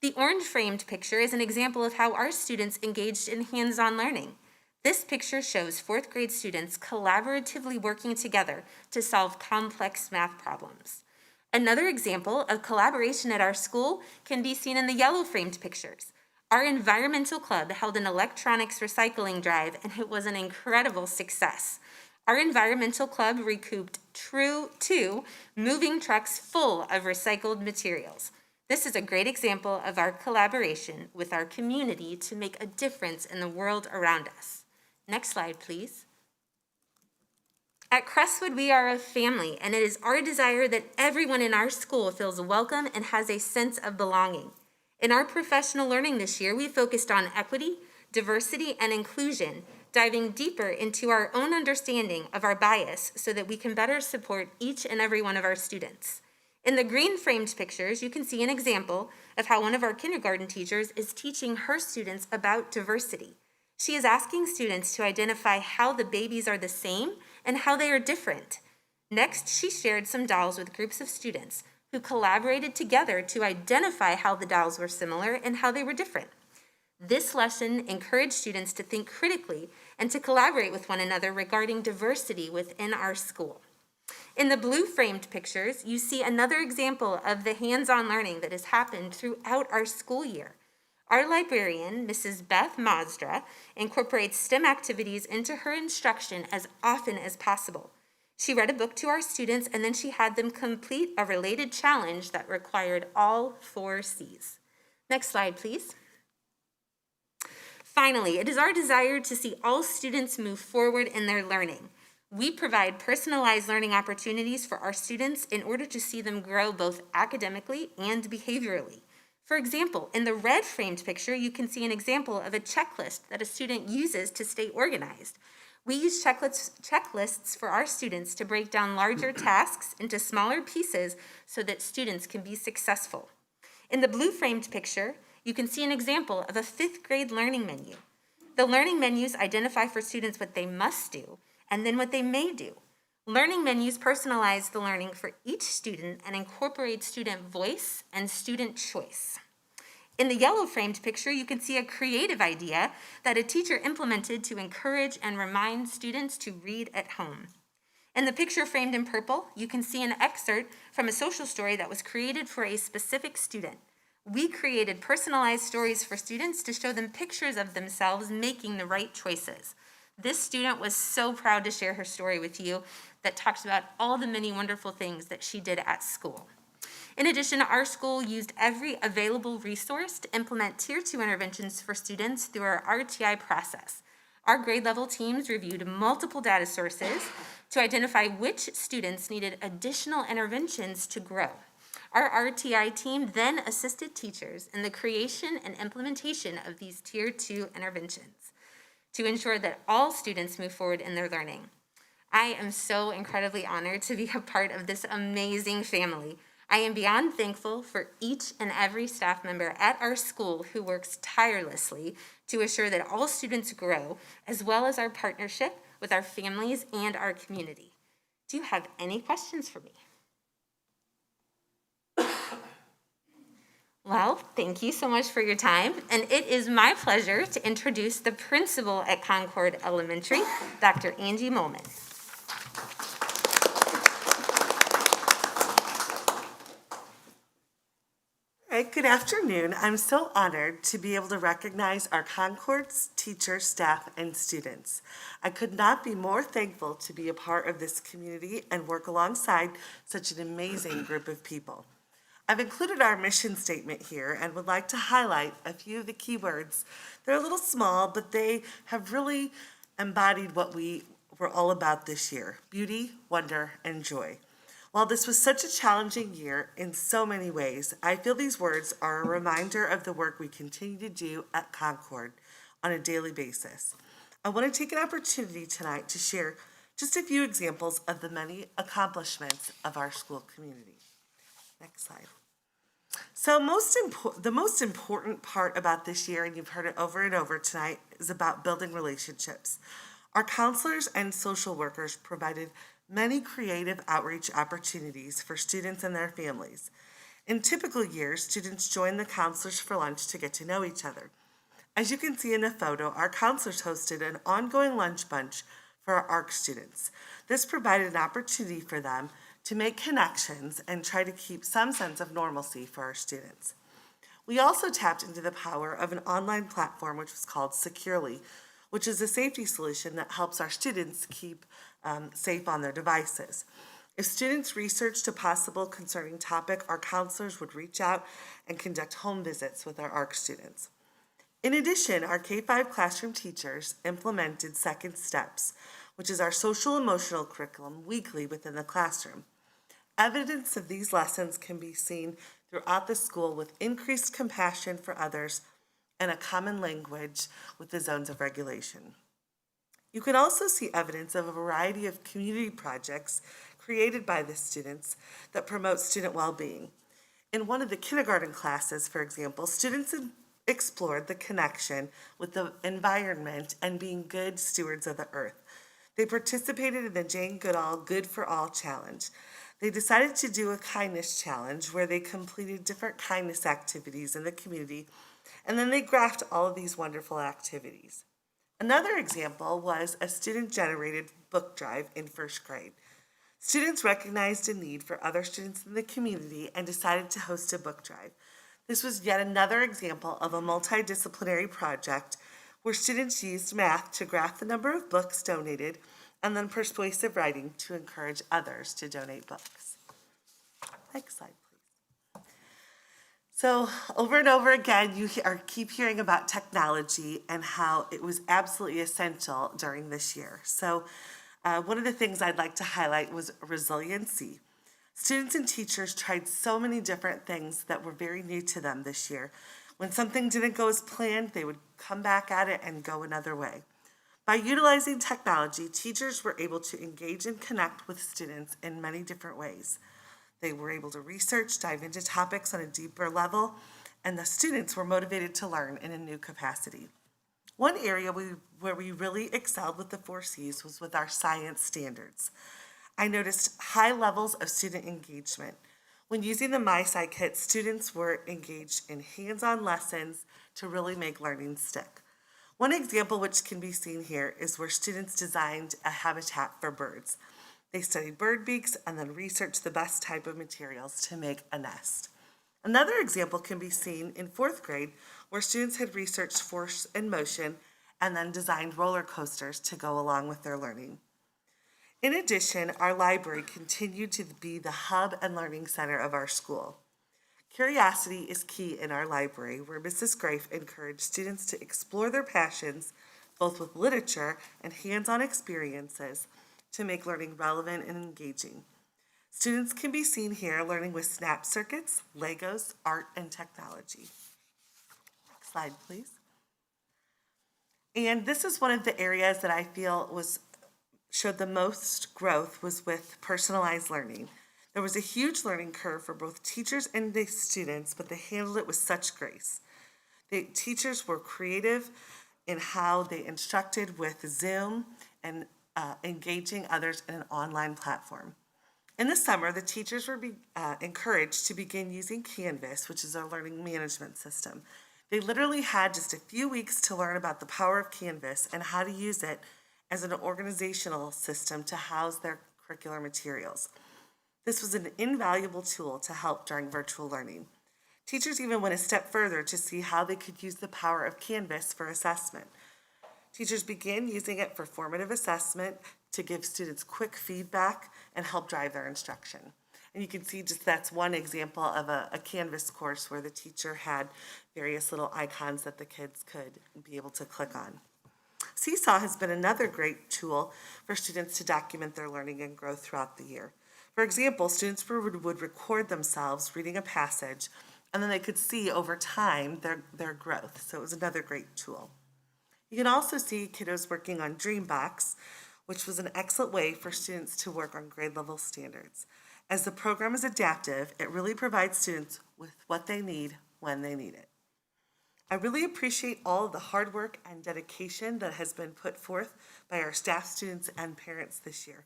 The orange framed picture is an example of how our students engaged in hands-on learning. This picture shows fourth grade students collaboratively working together to solve complex math problems. Another example of collaboration at our school can be seen in the yellow framed pictures. Our environmental club held an electronics recycling drive, and it was an incredible success. Our environmental club recouped two moving trucks full of recycled materials. This is a great example of our collaboration with our community to make a difference in the world around us. Next slide, please. At Crestwood, we are a family, and it is our desire that everyone in our school feels welcome and has a sense of belonging. In our professional learning this year, we focused on equity, diversity, and inclusion, diving deeper into our own understanding of our bias so that we can better support each and every one of our students. In the green framed pictures, you can see an example of how one of our kindergarten teachers is teaching her students about diversity. She is asking students to identify how the babies are the same and how they are different. Next, she shared some dolls with groups of students who collaborated together to identify how the dolls were similar and how they were different. This lesson encouraged students to think critically and to collaborate with one another regarding diversity within our school. In the blue framed pictures, you see another example of the hands-on learning that has happened throughout our school year. Our librarian, Mrs. Beth Mazda, incorporates STEM activities into her instruction as often as possible. She read a book to our students, and then she had them complete a related challenge that required all 4 C's. Next slide, please. Finally, it is our desire to see all students move forward in their learning. We provide personalized learning opportunities for our students in order to see them grow both academically and behaviorally. For example, in the red framed picture, you can see an example of a checklist that a student uses to stay organized. We use checklists for our students to break down larger tasks into smaller pieces so that students can be successful. In the blue framed picture, you can see an example of a 5th grade learning menu. The learning menus identify for students what they must do and then what they may do. Learning menus personalize the learning for each student and incorporate student voice and student choice. In the yellow framed picture, you can see a creative idea that a teacher implemented to encourage and remind students to read at home. In the picture framed in purple, you can see an excerpt from a social story that was created for a specific student. We created personalized stories for students to show them pictures of themselves making the right choices. This student was so proud to share her story with you that talks about all the many wonderful things that she did at school. In addition, our school used every available resource to implement Tier 2 interventions for students through our RTI process. Our grade level teams reviewed multiple data sources to identify which students needed additional interventions to grow. Our RTI team then assisted teachers in the creation and implementation of these Tier 2 interventions to ensure that all students move forward in their learning. I am so incredibly honored to be a part of this amazing family. I am beyond thankful for each and every staff member at our school who works tirelessly to assure that all students grow, as well as our partnership with our families and our community. Do you have any questions for me? Well, thank you so much for your time, and it is my pleasure to introduce the principal at Concord Elementary, Dr. Angie Molman. All right, good afternoon. I'm so honored to be able to recognize our Concord's teachers, staff, and students. I could not be more thankful to be a part of this community and work alongside such an amazing group of people. I've included our mission statement here and would like to highlight a few of the key words. They're a little small, but they have really embodied what we were all about this year: beauty, wonder, and joy. While this was such a challenging year in so many ways, I feel these words are a reminder of the work we continue to do at Concord on a daily basis. I want to take an opportunity tonight to share just a few examples of the many accomplishments of our school community. Next slide. So the most important part about this year, and you've heard it over and over tonight, is about building relationships. Our counselors and social workers provided many creative outreach opportunities for students and their families. In typical years, students join the counselors for lunch to get to know each other. As you can see in the photo, our counselors hosted an ongoing lunch bunch for our ARC students. This provided an opportunity for them to make connections and try to keep some sense of normalcy for our students. We also tapped into the power of an online platform which was called Securely, which is a safety solution that helps our students keep safe on their devices. If students researched a possible concerning topic, our counselors would reach out and conduct home visits with our ARC students. In addition, our K-5 classroom teachers implemented Second Steps, which is our social emotional curriculum, weekly within the classroom. Evidence of these lessons can be seen throughout the school with increased compassion for others and a common language with the zones of regulation. You can also see evidence of a variety of community projects created by the students that promote student well-being. In one of the kindergarten classes, for example, students explored the connection with the environment and being good stewards of the earth. They participated in the Jane Goodall Good for All Challenge. They decided to do a kindness challenge where they completed different kindness activities in the community, and then they graphed all of these wonderful activities. Another example was a student-generated book drive in first grade. Students recognized a need for other students in the community and decided to host a book drive. This was yet another example of a multidisciplinary project where students used math to graph the number of books donated and then persuasive writing to encourage others to donate books. Next slide, please. So over and over again, you keep hearing about technology and how it was absolutely essential during this year. So One of the things I'd like to highlight was resiliency. Students and teachers tried so many different things that were very new to them this year. When something didn't go as planned, they would come back at it and go another way. By utilizing technology, teachers were able to engage and connect with students in many different ways. They were able to research, dive into topics on a deeper level, and the students were motivated to learn in a new capacity. One area where we really excelled with the 4 C's was with our science standards. I noticed high levels of student engagement. When using the MySci kit, students were engaged in hands-on lessons to really make learning stick. One example which can be seen here is where students designed a habitat for birds. They studied bird beaks and then researched the best type of materials to make a nest. Another example can be seen in 4th grade, where students had researched force and motion and then designed roller coasters to go along with their learning. In addition, our library continued to be the hub and learning center of our school. Curiosity is key in our library, where Mrs. Grafe encouraged students to explore their passions, both with literature and hands-on experiences, to make learning relevant and engaging. Students can be seen here learning with snap circuits, Legos, art, and technology. Next slide, please. And this is one of the areas that I feel showed the most growth was with personalized learning. There was a huge learning curve for both teachers and the students, but they handled it with such grace. The teachers were creative in how they instructed with Zoom and engaging others in an online platform. In the summer, the teachers were encouraged to begin using Canvas, which is our learning management system. They literally had just a few weeks to learn about the power of Canvas and how to use it as an organizational system to house their curricular materials. This was an invaluable tool to help during virtual learning. Teachers even went a step further to see how they could use the power of Canvas for assessment. Teachers began using it for formative assessment to give students quick feedback and help drive their instruction. And you can see just that's one example of a Canvas course where the teacher had various little icons that the kids could be able to click on. Seesaw has been another great tool for students to document their learning and growth throughout the year. For example, students would record themselves reading a passage, and then they could see over time their growth. So it was another great tool. You can also see kiddos working on Dreambox, which was an excellent way for students to work on grade level standards. As the program is adaptive, it really provides students with what they need when they need it. I really appreciate all of the hard work and dedication that has been put forth by our staff, students, and parents this year.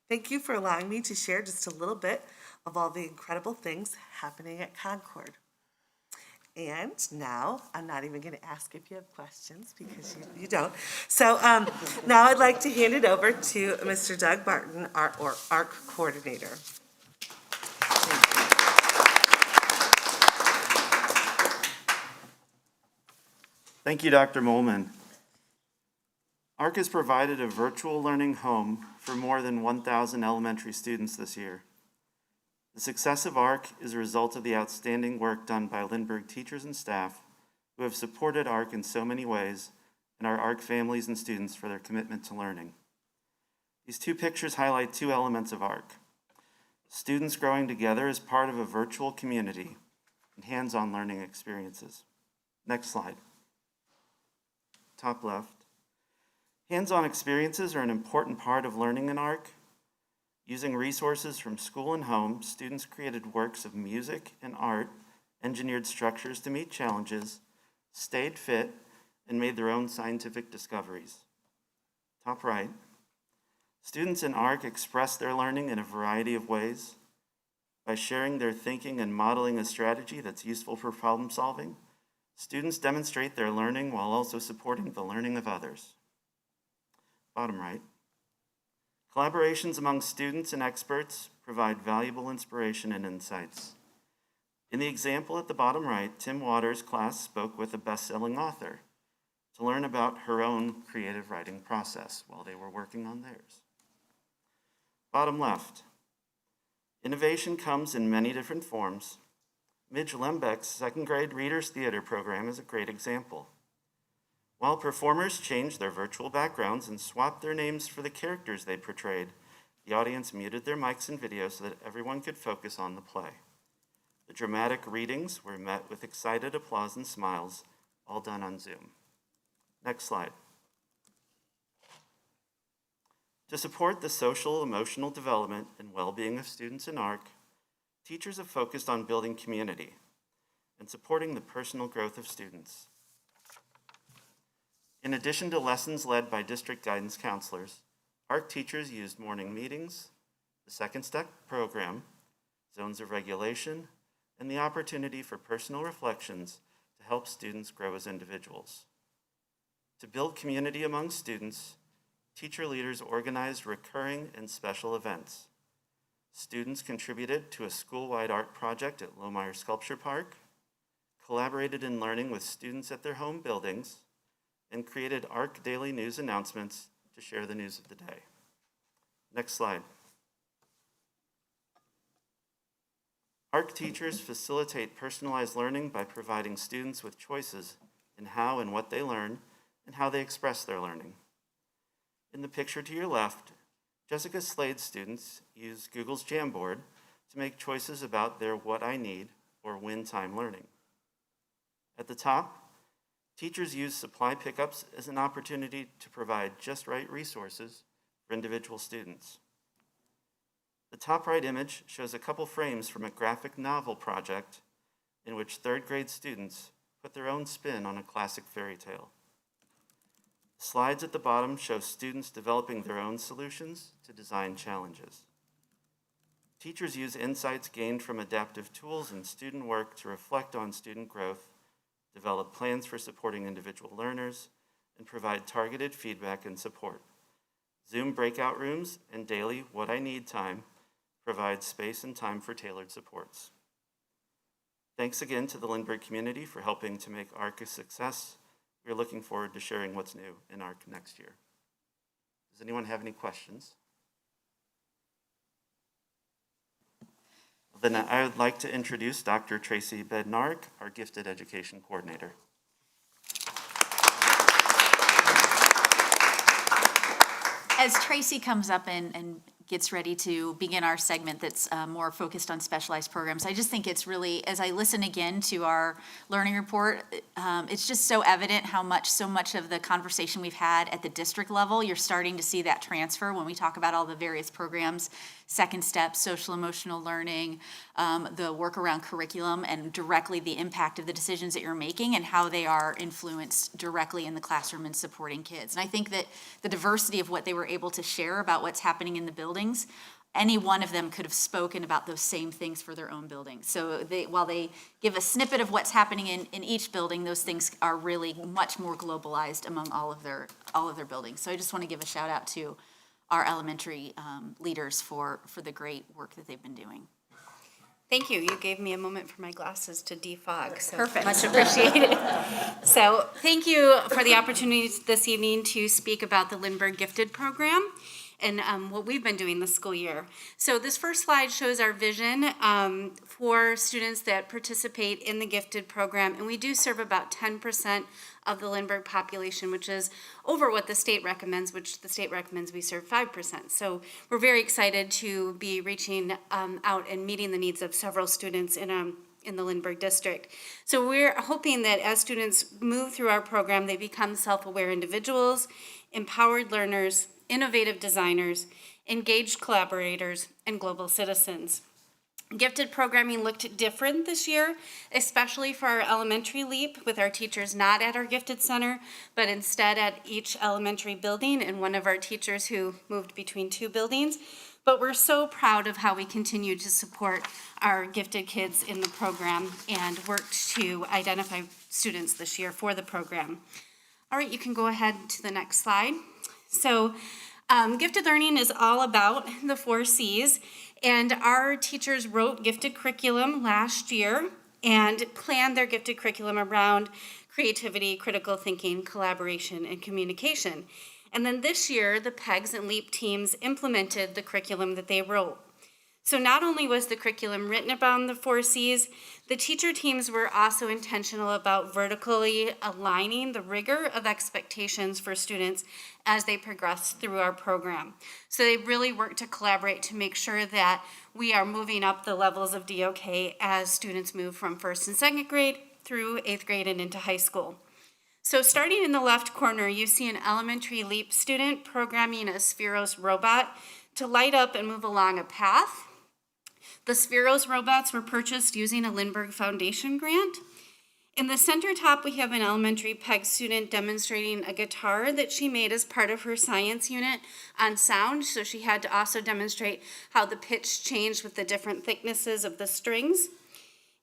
Thank you for allowing me to share just a little bit of all the incredible things happening at Concord. And now, I'm not even going to ask if you have questions because you don't. So now I'd like to hand it over to Mr. Doug Barton, our ARC coordinator. Thank you, Dr. Molman. ARC has provided a virtual learning home for more than 1,000 elementary students this year. The success of ARC is a result of the outstanding work done by Lindbergh teachers and staff who have supported ARC in so many ways, and our ARC families and students for their commitment to learning. These 2 pictures highlight 2 elements of ARC: students growing together as part of a virtual community and hands-on learning experiences. Next slide. Top left. Hands-on experiences are an important part of learning in ARC. Using resources from school and home, students created works of music and art, engineered structures to meet challenges, stayed fit, and made their own scientific discoveries. Top right. Students in ARC express their learning in a variety of ways. By sharing their thinking and modeling a strategy that's useful for problem solving, students demonstrate their learning while also supporting the learning of others. Bottom right. Collaborations among students and experts provide valuable inspiration and insights. In the example at the bottom right, Tim Waters' class spoke with a best-selling author to learn about her own creative writing process while they were working on theirs. Bottom left. Innovation comes in many different forms. Midge Lembeck's 2nd grade Reader's Theater program is a great example. While performers changed their virtual backgrounds and swapped their names for the characters they portrayed, the audience muted their mics and video so that everyone could focus on the play. The dramatic readings were met with excited applause and smiles, all done on Zoom. Next slide. To support the social, emotional development and well-being of students in ARC, teachers have focused on building community and supporting the personal growth of students. In addition to lessons led by district guidance counselors, ARC teachers used morning meetings, the Second Step program, zones of regulation, and the opportunity for personal reflections to help students grow as individuals. To build community among students, teacher leaders organized recurring and special events. Students contributed to a school-wide art project at Lohmeyer Sculpture Park, collaborated in learning with students at their home buildings, and created ARC daily news announcements to share the news of the day. Next slide. ARC teachers facilitate personalized learning by providing students with choices in how and what they learn and how they express their learning. In the picture to your left, Jessica Slade's students use Google's Jamboard to make choices about their what I need or win time learning. At the top, teachers use supply pickups as an opportunity to provide just right resources for individual students. The top right image shows a couple frames from a graphic novel project in which third grade students put their own spin on a classic fairy tale. The slides at the bottom show students developing their own solutions to design challenges. Teachers use insights gained from adaptive tools and student work to reflect on student growth, develop plans for supporting individual learners, and provide targeted feedback and support. Zoom breakout rooms and daily What I Need time provide space and time for tailored supports. Thanks again to the Lindbergh community for helping to make ARC a success. We're looking forward to sharing what's new in ARC next year. Does anyone have any questions? Then I would like to introduce Dr. Tracy Bednark, our Gifted Education Coordinator. As Tracy comes up and gets ready to begin our segment that's more focused on specialized programs, I just think it's really, as I listen again to our learning report, it's just so evident how so much of the conversation we've had at the district level, you're starting to see that transfer when we talk about all the various programs, Second Step, social emotional learning, the work around curriculum, and directly the impact of the decisions that you're making and how they are influenced directly in the classroom and supporting kids. And I think that the diversity of what they were able to share about what's happening in the buildings, any one of them could have spoken about those same things for their own buildings. So while they give a snippet of what's happening in each building, those things are really much more globalized among all of their buildings. So I just want to give a shout out to our elementary leaders for the great work that they've been doing. Thank you. You gave me a moment for my glasses to defog, so Perfect. much appreciated. So thank you for the opportunity this evening to speak about the Lindbergh Gifted Program and what we've been doing this school year. So this first slide shows our vision for students that participate in the Gifted Program, and we do serve about 10% of the Lindbergh population, which is over what the state recommends, which the state recommends we serve 5%. So we're very excited to be reaching out and meeting the needs of several students in the Lindbergh district. So we're hoping that as students move through our program, they become self-aware individuals, empowered learners, innovative designers, engaged collaborators, and global citizens. Gifted programming looked different this year, especially for our elementary leap, with our teachers not at our gifted center, but instead at each elementary building, and one of our teachers who moved between two buildings. But we're so proud of how we continue to support our gifted kids in the program and worked to identify students this year for the program. All right, you can go ahead to the next slide. So gifted learning is all about the 4 C's, and our teachers wrote gifted curriculum last year and planned their gifted curriculum around creativity, critical thinking, collaboration, and communication. And then this year, the PEGS and LEAP teams implemented the curriculum that they wrote. So not only was the curriculum written around the 4 Cs, the teacher teams were also intentional about vertically aligning the rigor of expectations for students as they progress through our program. So they really worked to collaborate to make sure that we are moving up the levels of DOK as students move from 1st and 2nd grade through 8th grade and into high school. So starting in the left corner, you see an elementary LEAP student programming a Spheros robot to light up and move along a path. The Spheros robots were purchased using a Lindbergh Foundation grant. In the center top, we have an elementary PEG student demonstrating a guitar that she made as part of her science unit on sound. So she had to also demonstrate how the pitch changed with the different thicknesses of the strings.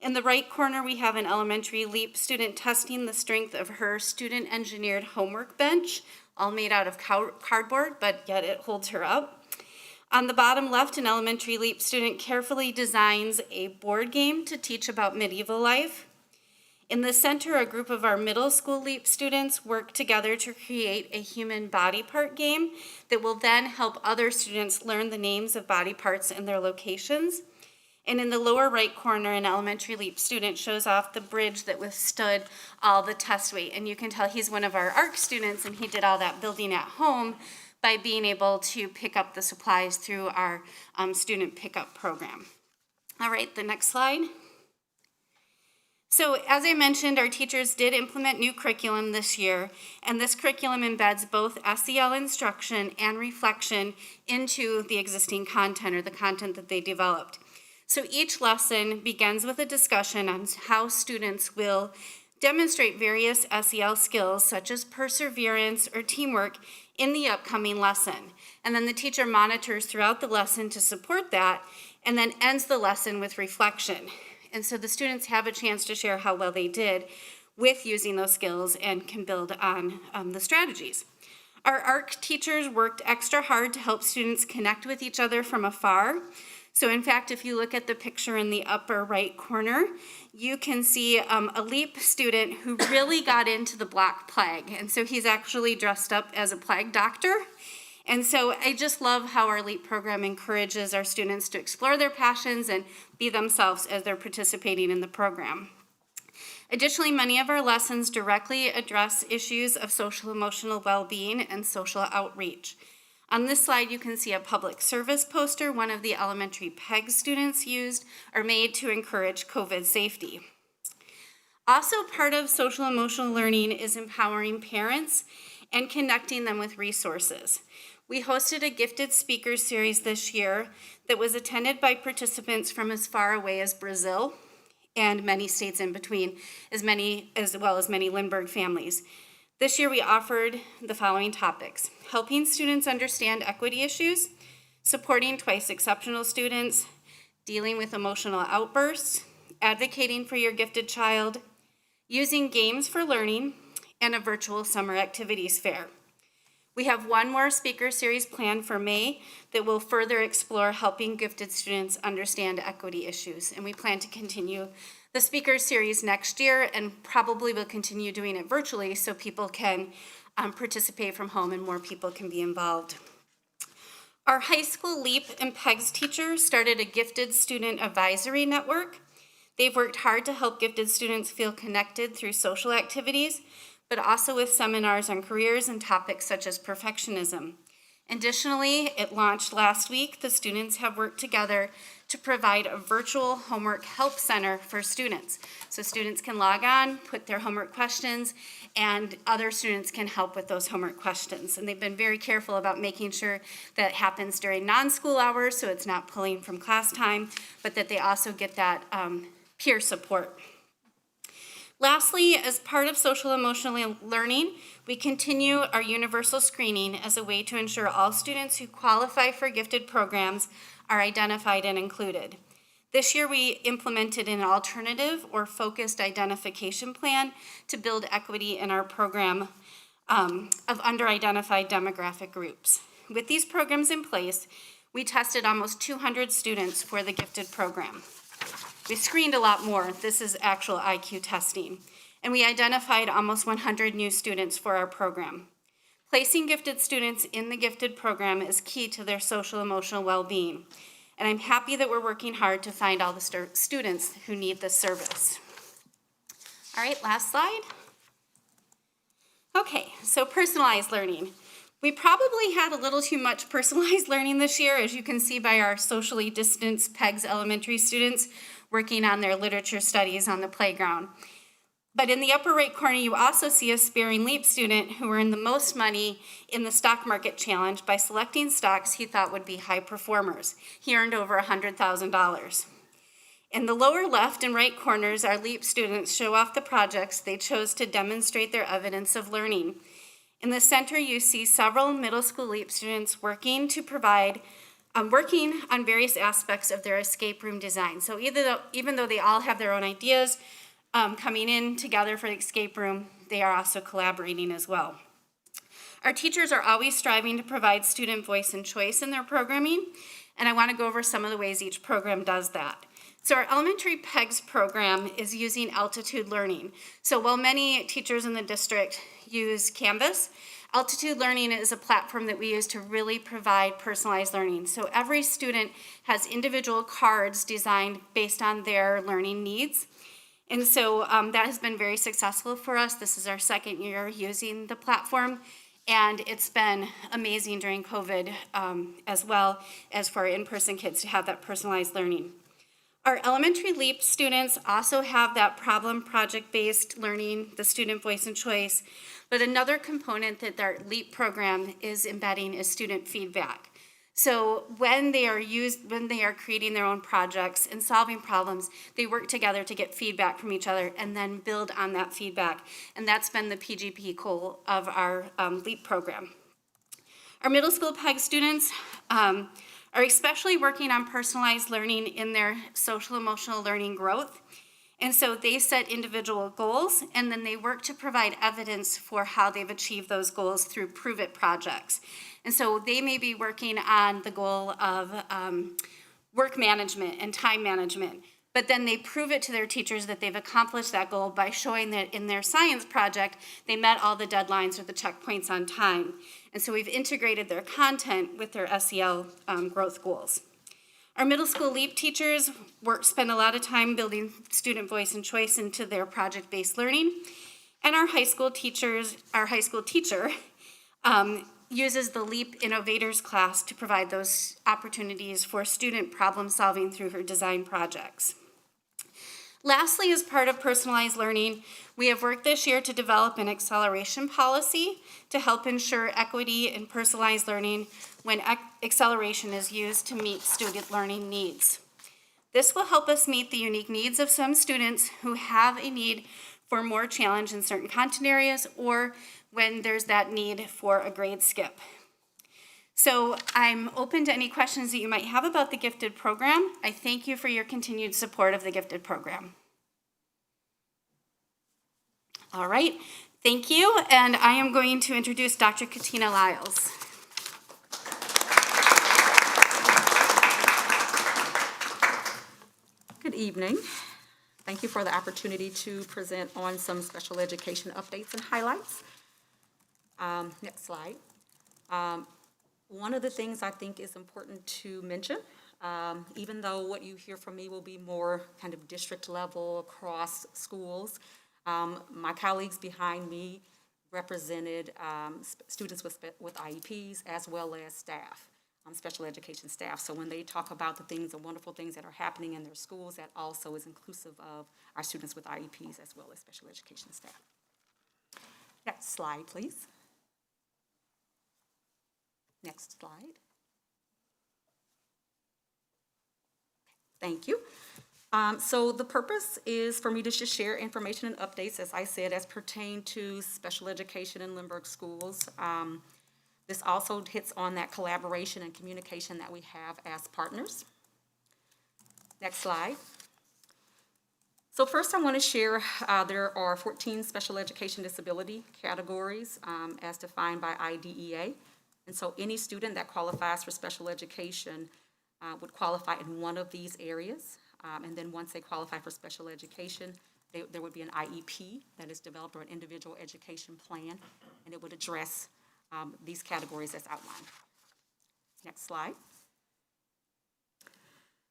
In the right corner, we have an elementary LEAP student testing the strength of her student-engineered homework bench, all made out of cardboard, but yet it holds her up. On the bottom left, an elementary LEAP student carefully designs a board game to teach about medieval life. In the center, a group of our middle school LEAP students work together to create a human body part game that will then help other students learn the names of body parts and their locations. And in the lower right corner, an elementary LEAP student shows off the bridge that withstood all the test weight. And you can tell he's one of our ARC students, and he did all that building at home by being able to pick up the supplies through our student pickup program. All right, the next slide. So as I mentioned, our teachers did implement new curriculum this year, and this curriculum embeds both SEL instruction and reflection into the existing content or the content that they developed. So each lesson begins with a discussion on how students will demonstrate various SEL skills such as perseverance or teamwork in the upcoming lesson. And then the teacher monitors throughout the lesson to support that and then ends the lesson with reflection. And so the students have a chance to share how well they did with using those skills and can build on the strategies. Our ARC teachers worked extra hard to help students connect with each other from afar. So in fact, if you look at the picture in the upper right corner, you can see a LEAP student who really got into the Black Plague. And so he's actually dressed up as a plague doctor. And so I just love how our LEAP program encourages our students to explore their passions and be themselves as they're participating in the program. Additionally, many of our lessons directly address issues of social emotional well-being and social outreach. On this slide, you can see a public service poster one of the elementary PEG students used or made to encourage COVID safety. Also, part of social emotional learning is empowering parents and connecting them with resources. We hosted a gifted speakers series this year that was attended by participants from as far away as Brazil and many states in between, as well as many Lindbergh families. This year we offered the following topics: helping students understand equity issues, supporting twice exceptional students, dealing with emotional outbursts, advocating for your gifted child, using games for learning, and a virtual summer activities fair. We have one more speaker series planned for May that will further explore helping gifted students understand equity issues. And we plan to continue the speaker series next year and probably will continue doing it virtually so people can participate from home and more people can be involved. Our high school LEAP and PEGS teachers started a gifted student advisory network. They've worked hard to help gifted students feel connected through social activities, but also with seminars on careers and topics such as perfectionism. Additionally, it launched last week. The students have worked together to provide a virtual homework help center for students. So students can log on, put their homework questions, and other students can help with those homework questions. And they've been very careful about making sure that it happens during non-school hours, so it's not pulling from class time, but that they also get that peer support. Lastly, as part of social emotional learning, we continue our universal screening as a way to ensure all students who qualify for gifted programs are identified and included. This year, we implemented an alternative or focused identification plan to build equity in our program of under-identified demographic groups. With these programs in place, we tested almost 200 students for the gifted program. We screened a lot more. This is actual IQ testing. And we identified almost 100 new students for our program. Placing gifted students in the gifted program is key to their social emotional well-being. And I'm happy that we're working hard to find all the students who need this service. All right, last slide. Okay, so personalized learning. We probably had a little too much personalized learning this year, as you can see by our socially distanced PEGS elementary students working on their literature studies on the playground. But in the upper right corner, you also see a Sparing Leap student who earned the most money in the stock market challenge by selecting stocks he thought would be high performers. He earned over $100,000. In the lower left and right corners, our LEAP students show off the projects they chose to demonstrate their evidence of learning. In the center, you see several middle school LEAP students working on various aspects of their escape room design. So even though they all have their own ideas coming in together for the escape room, they are also collaborating as well. Our teachers are always striving to provide student voice and choice in their programming, and I want to go over some of the ways each program does that. So our elementary PEGS program is using altitude learning. So while many teachers in the district use Canvas, altitude learning is a platform that we use to really provide personalized learning. So every student has individual cards designed based on their learning needs. And so that has been very successful for us. This is our second year using the platform, and it's been amazing during COVID as well as for our in-person kids to have that personalized learning. Our elementary LEAP students also have that problem project-based learning, the student voice and choice, but another component that our LEAP program is embedding is student feedback. So when they are creating their own projects and solving problems, they work together to get feedback from each other and then build on that feedback. And that's been the PGP goal of our LEAP program. Our middle school PEG students are especially working on personalized learning in their social emotional learning growth. And so they set individual goals, and then they work to provide evidence for how they've achieved those goals through Prove It projects. And so they may be working on the goal of work management and time management, but then they prove it to their teachers that they've accomplished that goal by showing that in their science project, they met all the deadlines or the checkpoints on time. And so we've integrated their content with their SEL growth goals. Our middle school LEAP teachers spend a lot of time building student voice and choice into their project-based learning. And our high school teacher uses the LEAP Innovators class to provide those opportunities for student problem solving through her design projects. Lastly, as part of personalized learning, we have worked this year to develop an acceleration policy to help ensure equity in personalized learning when acceleration is used to meet student learning needs. This will help us meet the unique needs of some students who have a need for more challenge in certain content areas or when there's that need for a grade skip. So I'm open to any questions that you might have about the Gifted program. I thank you for your continued support of the Gifted program. All right, thank you, and I am going to introduce Dr. Katina Lyles. Good evening. Thank you for the opportunity to present on some special education updates and highlights. Next slide. One of the things I think is important to mention, even though what you hear from me will be more kind of district level across schools, my colleagues behind me represented students with IEPs as well as staff, special education staff. So when they talk about the things, the wonderful things that are happening in their schools, that also is inclusive of our students with IEPs as well as special education staff. Next slide, please. Next slide. Thank you. So the purpose is for me to just share information and updates, as I said, as pertain to special education in Lindbergh schools. This also hits on that collaboration and communication that we have as partners. Next slide. So first I want to share there are 14 special education disability categories as defined by IDEA. And so any student that qualifies for special education would qualify in one of these areas. And then once they qualify for special education, there would be an IEP that is developed, or an individual education plan, and it would address these categories as outlined. Next slide.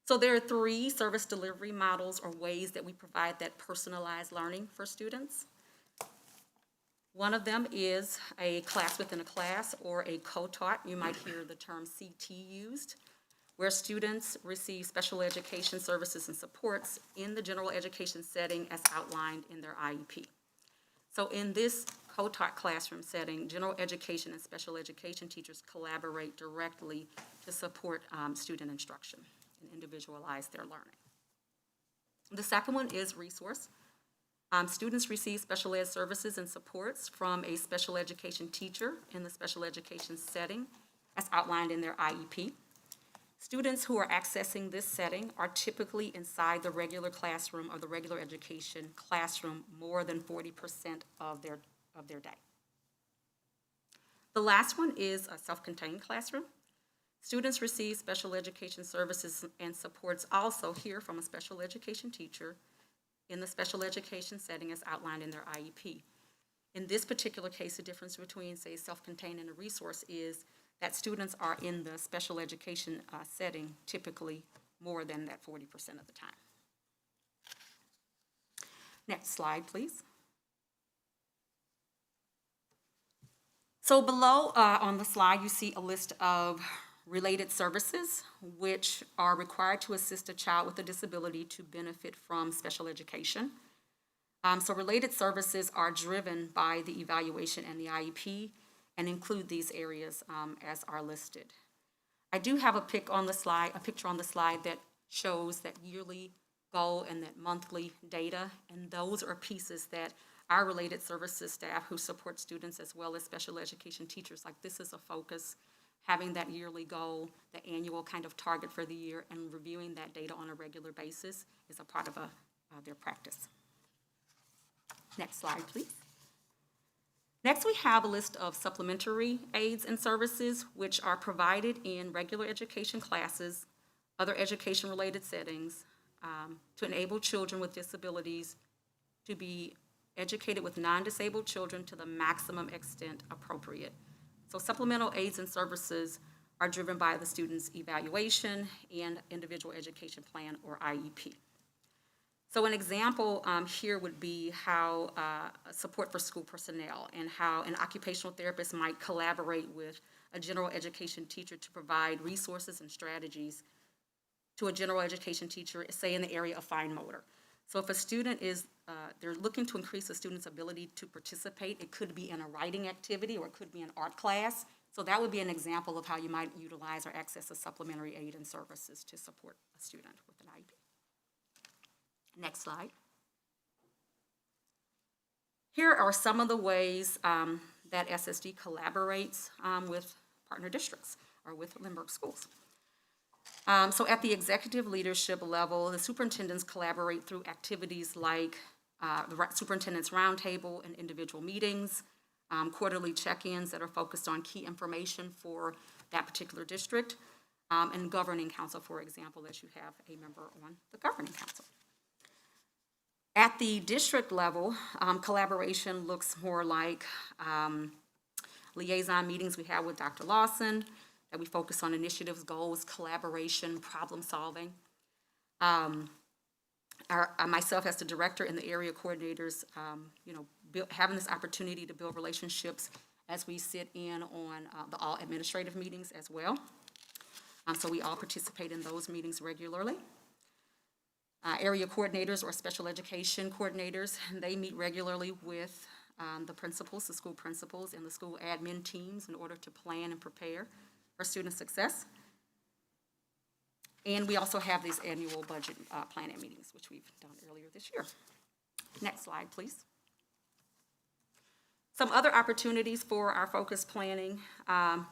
So there are 3 service delivery models or ways that we provide that personalized learning for students. One of them is a class within a class or a co-taught. You might hear the term CT used, where students receive special education services and supports in the general education setting as outlined in their IEP. So in this co-taught classroom setting, general education and special education teachers collaborate directly to support student instruction and individualize their learning. The second one is resource. Students receive special ed services and supports from a special education teacher in the special education setting as outlined in their IEP. Students who are accessing this setting are typically inside the regular classroom or the regular education classroom more than 40% of their day. The last one is a self-contained classroom. Students receive special education services and supports also here from a special education teacher in the special education setting as outlined in their IEP. In this particular case, the difference between, say, self-contained and a resource is that students are in the special education setting typically more than that 40% of the time. Next slide, please. So below on the slide, you see a list of related services which are required to assist a child with a disability to benefit from special education. So related services are driven by the evaluation and the IEP and include these areas as are listed. I do have a picture on the slide that shows that yearly goal and that monthly data, and those are pieces that our related services staff who support students as well as special education teachers, like this is a focus, having that yearly goal, the annual kind of target for the year, and reviewing that data on a regular basis is a part of their practice. Next slide, please. Next, we have a list of supplementary aids and services which are provided in regular education classes, other education-related settings, to enable children with disabilities to be educated with non-disabled children to the maximum extent appropriate. So supplemental aids and services are driven by the student's evaluation and individual education plan or IEP. So an example here would be how support for school personnel and how an occupational therapist might collaborate with a general education teacher to provide resources and strategies to a general education teacher, say in the area of fine motor. So if a student is, they're looking to increase a student's ability to participate, it could be in a writing activity or it could be an art class. So that would be an example of how you might utilize or access a supplementary aid and services to support a student with an IEP. Next slide. Here are some of the ways that SSD collaborates with partner districts or with Lindbergh schools. So at the executive leadership level, the superintendents collaborate through activities like the superintendent's roundtable and individual meetings, quarterly check-ins that are focused on key information for that particular district, and governing council, for example, as you have a member on the governing council. At the district level, collaboration looks more like liaison meetings we have with Dr. Lawson, that we focus on initiatives, goals, collaboration, problem solving. Myself as the director and the area coordinators, having this opportunity to build relationships as we sit in on the all administrative meetings as well. So we all participate in those meetings regularly. Area coordinators or special education coordinators, they meet regularly with the principals, the school principals, and the school admin teams in order to plan and prepare for student success. And we also have these annual budget planning meetings, which we've done earlier this year. Next slide, please. Some other opportunities for our focus planning,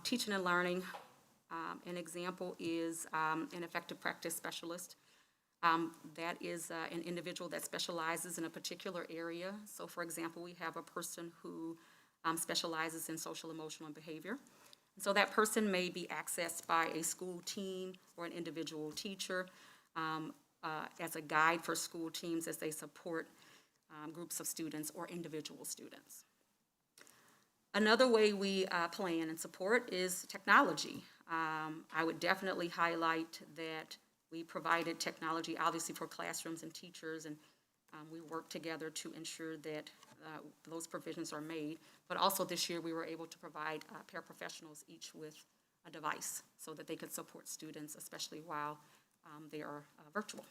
teaching and learning. An example is an effective practice specialist. That is an individual that specializes in a particular area. So for example, we have a person who specializes in social, emotional, and behavior. So that person may be accessed by a school team or an individual teacher as a guide for school teams as they support groups of students or individual students. Another way we plan and support is technology. I would definitely highlight that We provided technology, obviously, for classrooms and teachers, and we worked together to ensure that those provisions are made. But also this year, we were able to provide paraprofessionals each with a device so that they could support students, especially while they are virtual.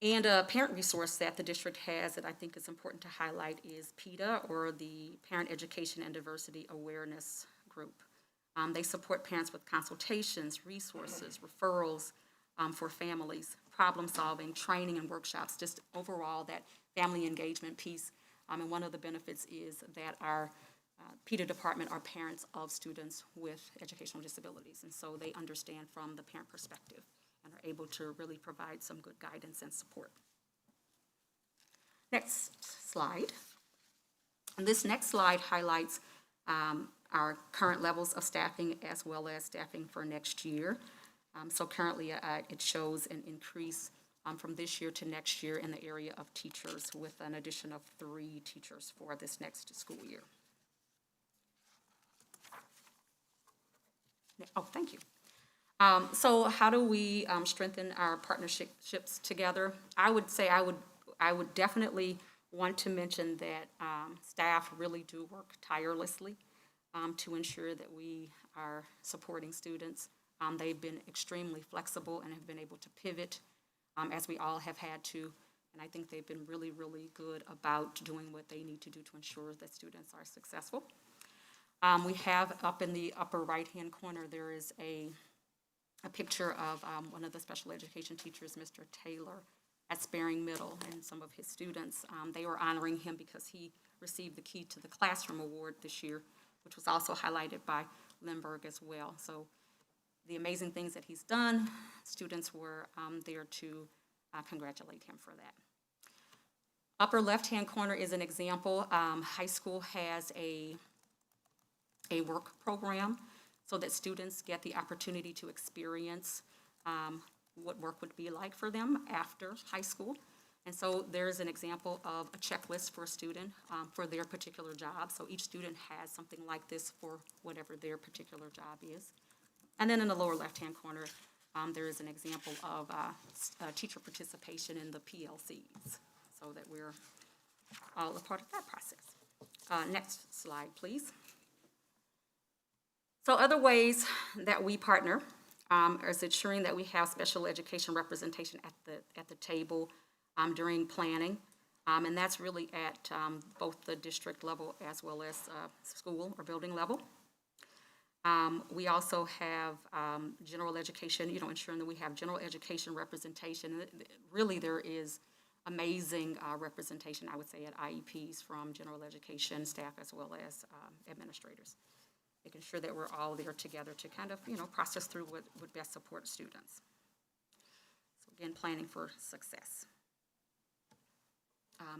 And a parent resource that the district has that I think is important to highlight is PETA, or the Parent Education and Diversity Awareness Group. They support parents with consultations, resources, referrals for families, problem solving, training and workshops, just overall that family engagement piece. And one of the benefits is that our PETA department are parents of students with educational disabilities, and so they understand from the parent perspective and are able to really provide some good guidance and support. Next slide. And this next slide highlights our current levels of staffing as well as staffing for next year. So currently it shows an increase from this year to next year in the area of teachers, with an addition of 3 teachers for this next school year. Oh, thank you. So how do we strengthen our partnerships together? I would say I would definitely want to mention that staff really do work tirelessly to ensure that we are supporting students. They've been extremely flexible and have been able to pivot as we all have had to. And I think they've been really, really good about doing what they need to do to ensure that students are successful. We have up in the upper right-hand corner, there is a picture of one of the special education teachers, Mr. Taylor, at Sparing Middle, and some of his students. They were honoring him because he received the Key to the Classroom Award this year, which was also highlighted by Lindbergh as well. So the amazing things that he's done, students were there to congratulate him for that. Upper left-hand corner is an example. High school has a work program so that students get the opportunity to experience what work would be like for them after high school. And so there's an example of a checklist for a student for their particular job. So each student has something like this for whatever their particular job is. And then in the lower left-hand corner, there is an example of teacher participation in the PLCs, so that we're all a part of that process. Next slide, please. So other ways that we partner is ensuring that we have special education representation at the table during planning, and that's really at both the district level as well as school or building level. We also have general education, ensuring that we have general education representation. Really, there is amazing representation, I would say, at IEPs from general education staff as well as administrators, making sure that we're all there together to kind of, process through what would best support students. So again, planning for success.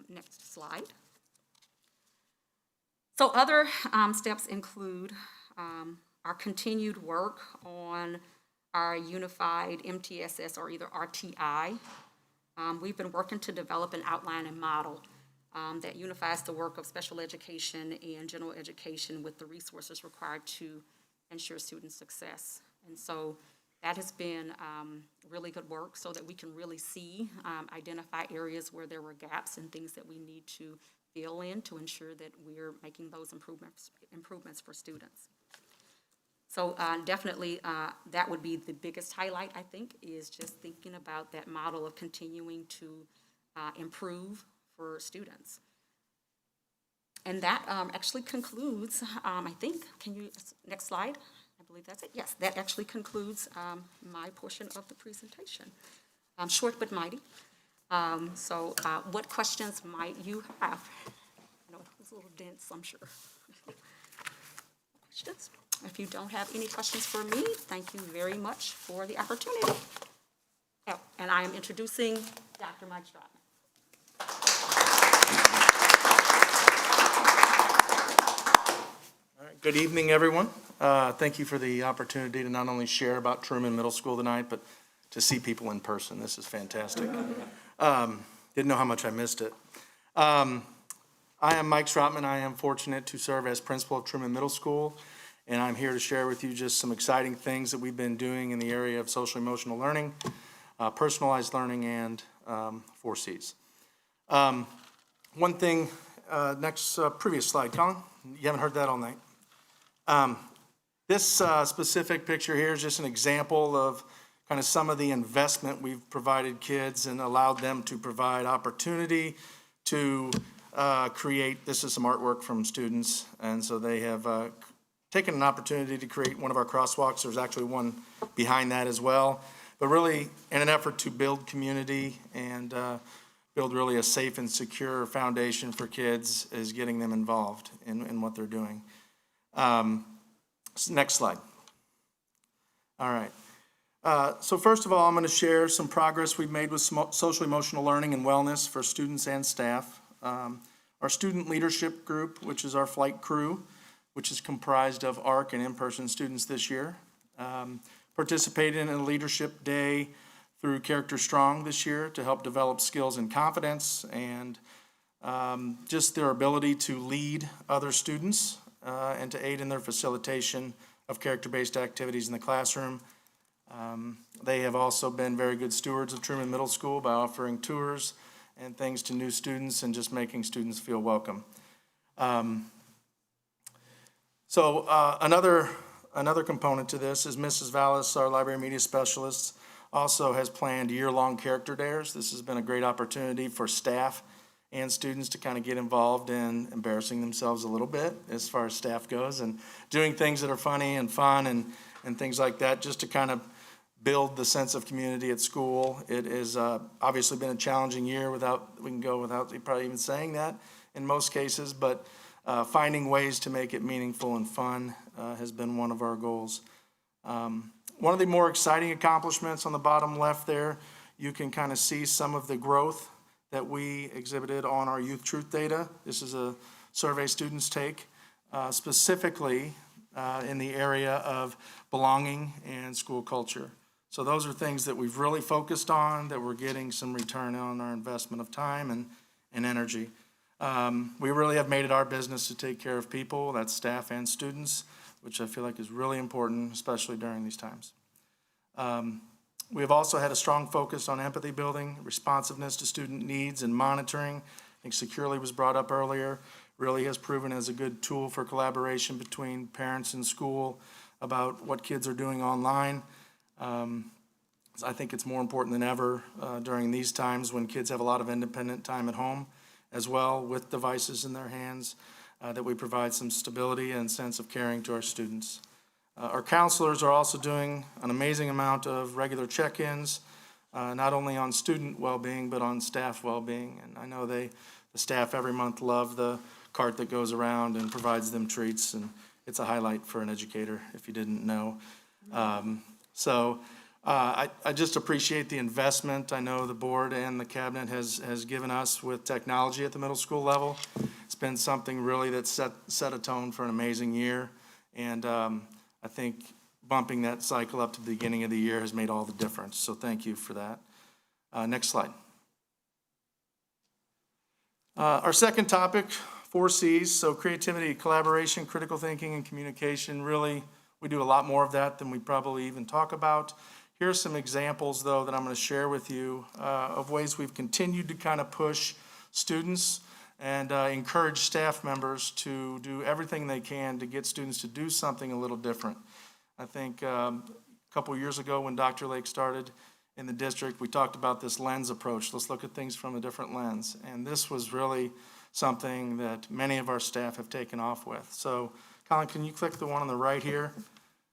Next slide. So other steps include our continued work on our unified MTSS, or either RTI. We've been working to develop an outline and model that unifies the work of special education and general education with the resources required to ensure student success. And so that has been really good work so that we can really see, identify areas where there were gaps and things that we need to fill in to ensure that we're making those improvements for students. So definitely that would be the biggest highlight, I think, is just thinking about that model of continuing to improve for students. And that actually concludes, I think, next slide? I believe that's it. Yes, that actually concludes my portion of the presentation. Short but mighty. So what questions might you have? I know it's a little dense, I'm sure. Questions? If you don't have any questions for me, thank you very much for the opportunity. Oh, and I am introducing Dr. Mike Stratton. All right, good evening, everyone. Thank you for the opportunity to not only share about Truman Middle School tonight, but to see people in person. This is fantastic. Didn't know how much I missed it. I am Mike Stratman. I am fortunate to serve as principal of Truman Middle School, and I'm here to share with you just some exciting things that we've been doing in the area of social emotional learning, personalized learning, and 4 Cs. One thing, previous slide, Colin. You haven't heard that all night. This specific picture here is just an example of kind of some of the investment we've provided kids and allowed them to provide opportunity to create. This is some artwork from students, and so they have taken an opportunity to create one of our crosswalks. There's actually one behind that as well, but really in an effort to build community and build really a safe and secure foundation for kids is getting them involved in what they're doing. Next slide. All right. So first of all, I'm going to share some progress we've made with social emotional learning and wellness for students and staff. Our student leadership group, which is our flight crew, which is comprised of ARC and in-person students this year, participated in a leadership day through Character Strong this year to help develop skills and confidence and just their ability to lead other students and to aid in their facilitation of character-based activities in the classroom. They have also been very good stewards of Truman Middle School by offering tours and things to new students and just making students feel welcome. Another component to this is Mrs. Vallis, our library media specialist, also has planned year-long character dares. This has been a great opportunity for staff and students to kind of get involved in embarrassing themselves a little bit as far as staff goes and doing things that are funny and fun and things like that just to kind of build the sense of community at school. It has obviously been a challenging year without probably even saying that in most cases, but finding ways to make it meaningful and fun has been one of our goals. One of the more exciting accomplishments on the bottom left there, you can kind of see some of the growth that we exhibited on our youth truth data. This is a survey students take, specifically in the area of belonging and school culture. So those are things that we've really focused on, that we're getting some return on our investment of time and energy. We really have made it our business to take care of people, that's staff and students, which I feel like is really important, especially during these times. We have also had a strong focus on empathy building, responsiveness to student needs, and monitoring. I think Securely was brought up earlier, really has proven as a good tool for collaboration between parents and school about what kids are doing online. I think it's more important than ever during these times when kids have a lot of independent time at home as well with devices in their hands, that we provide some stability and sense of caring to our students. Our counselors are also doing an amazing amount of regular check-ins, not only on student well-being, but on staff well-being. And I know the staff every month love the cart that goes around and provides them treats, and it's a highlight for an educator if you didn't know. I just appreciate the investment I know the board and the cabinet has given us with technology at the middle school level. It's been something really that set a tone for an amazing year, and I think bumping that cycle up to the beginning of the year has made all the difference, so thank you for that. Next slide. Our second topic, 4 Cs, so creativity, collaboration, critical thinking, and communication. Really, we do a lot more of that than we probably even talk about. Here are some examples, though, that I'm going to share with you of ways we've continued to kind of push students and encourage staff members to do everything they can to get students to do something a little different. I think a couple years ago when Dr. Lake started in the district, we talked about this lens approach. Let's look at things from a different lens. And this was really something that many of our staff have taken off with. So, Colin, can you click the one on the right here?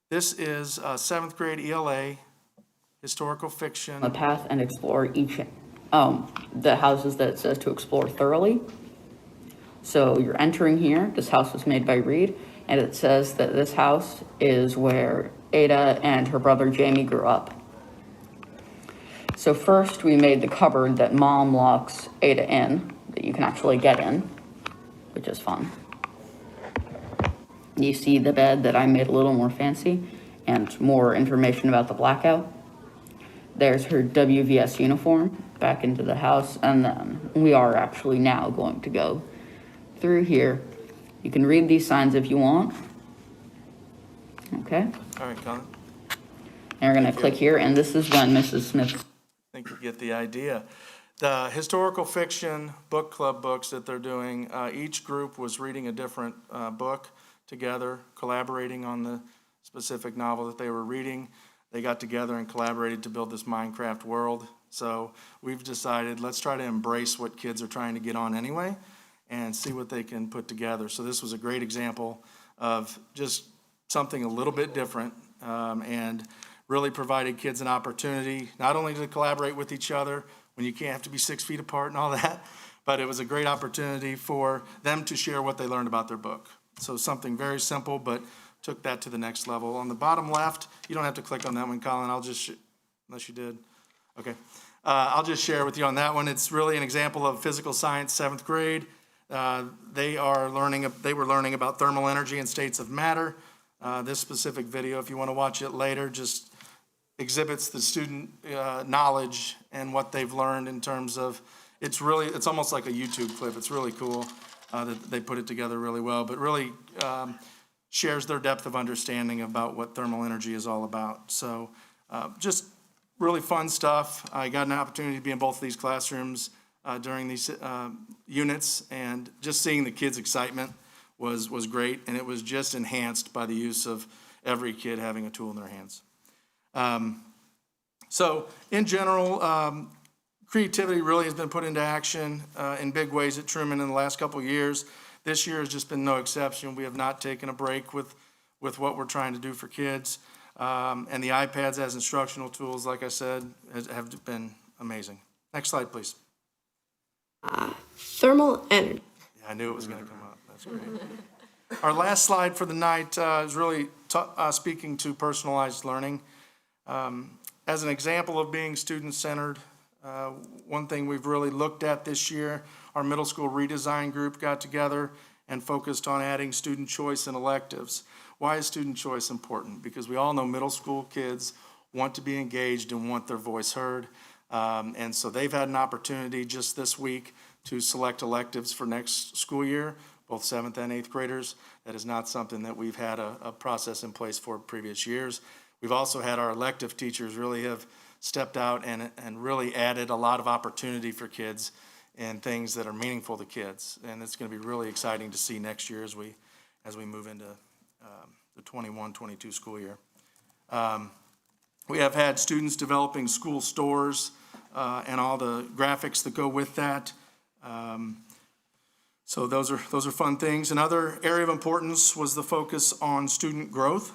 This is 7th grade ELA, historical fiction. A path and explore each, the houses that it says to explore thoroughly. So you're entering here, this house was made by Reed, and it says that this house is where Ada and her brother Jamie grew up. So first we made the cupboard that Mom locks Ada in, that you can actually get in, which is fun. You see the bed that I made a little more fancy and more information about the blackout. There's her WVS uniform back into the house, and then we are actually now going to go through here. You can read these signs if you want. Okay, All right, Colin. and we're gonna click here, and this is when Mrs. Smith. I think you get the idea. The historical fiction book club books that they're doing, each group was reading a different book together, collaborating on the specific novel that they were reading. They got together and collaborated to build this Minecraft world. So we've decided, let's try to embrace what kids are trying to get on anyway and see what they can put together. So this was a great example of just something a little bit different, and really provided kids an opportunity not only to collaborate with each other when you can't have to be 6 feet apart and all that, but it was a great opportunity for them to share what they learned about their book. So something very simple, but took that to the next level. On the bottom left, you don't have to click on that one, Colin. I'll just, unless you did. Okay. I'll just share with you on that one. It's really an example of physical science, 7th grade. They were learning about thermal energy and states of matter. This specific video, if you want to watch it later, just exhibits the student knowledge and what they've learned in terms of, it's almost like a YouTube clip. It's really cool that they put it together really well, but really shares their depth of understanding about what thermal energy is all about. So just really fun stuff. I got an opportunity to be in both of these classrooms during these units, and just seeing the kids' excitement was great, and it was just enhanced by the use of every kid having a tool in their hands. So in general, creativity really has been put into action in big ways at Truman in the last couple of years. This year has just been no exception. We have not taken a break with what we're trying to do for kids. And the iPads as instructional tools, like I said, have been amazing. Next slide, please. Thermal energy. Yeah, I knew it was going to come up. That's great. Our last slide for the night is really speaking to personalized learning. As an example of being student-centered, one thing we've really looked at this year, our middle school redesign group got together and focused on adding student choice and electives. Why is student choice important? Because we all know middle school kids want to be engaged and want their voice heard. And so they've had an opportunity just this week to select electives for next school year, both 7th and 8th graders. That is not something that we've had a process in place for previous years. We've also had our elective teachers really have stepped out and really added a lot of opportunity for kids and things that are meaningful to kids. And it's going to be really exciting to see next year as we move into the 21-22 school year. We have had students developing school stores and all the graphics that go with that. So those are fun things. Another area of importance was the focus on student growth.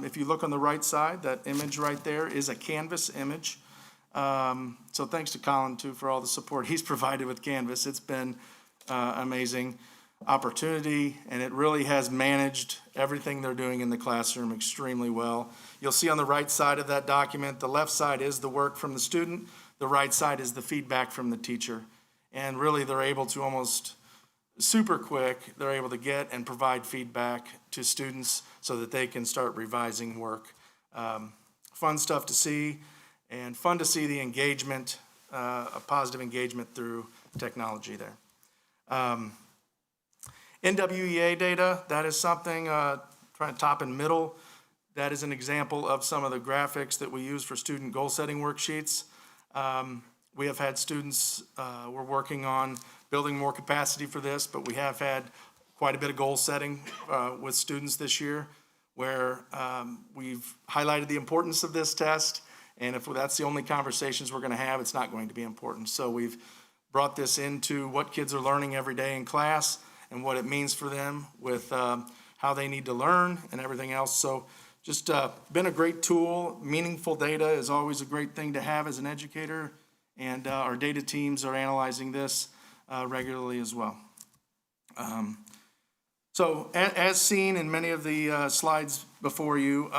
If you look on the right side, that image right there is a Canvas image. So thanks to Colin, too, for all the support he's provided with Canvas. It's been amazing opportunity, and it really has managed everything they're doing in the classroom extremely well. You'll see on the right side of that document, the left side is the work from the student, the right side is the feedback from the teacher. And really, they're able to almost super quick, they're able to get and provide feedback to students so that they can start revising work. Fun stuff to see, and fun to see the engagement, a positive engagement through technology there. NWEA data, that is something, trying top and middle, that is an example of some of the graphics that we use for student goal-setting worksheets. We have had students, we're working on building more capacity for this, but we have had quite a bit of goal setting with students this year, where we've highlighted the importance of this test, and if that's the only conversations we're going to have, it's not going to be important. So we've brought this into what kids are learning every day in class and what it means for them with how they need to learn and everything else. So just been a great tool. Meaningful data is always a great thing to have as an educator, and our data teams are analyzing this regularly as well. So as seen in many of the slides before you,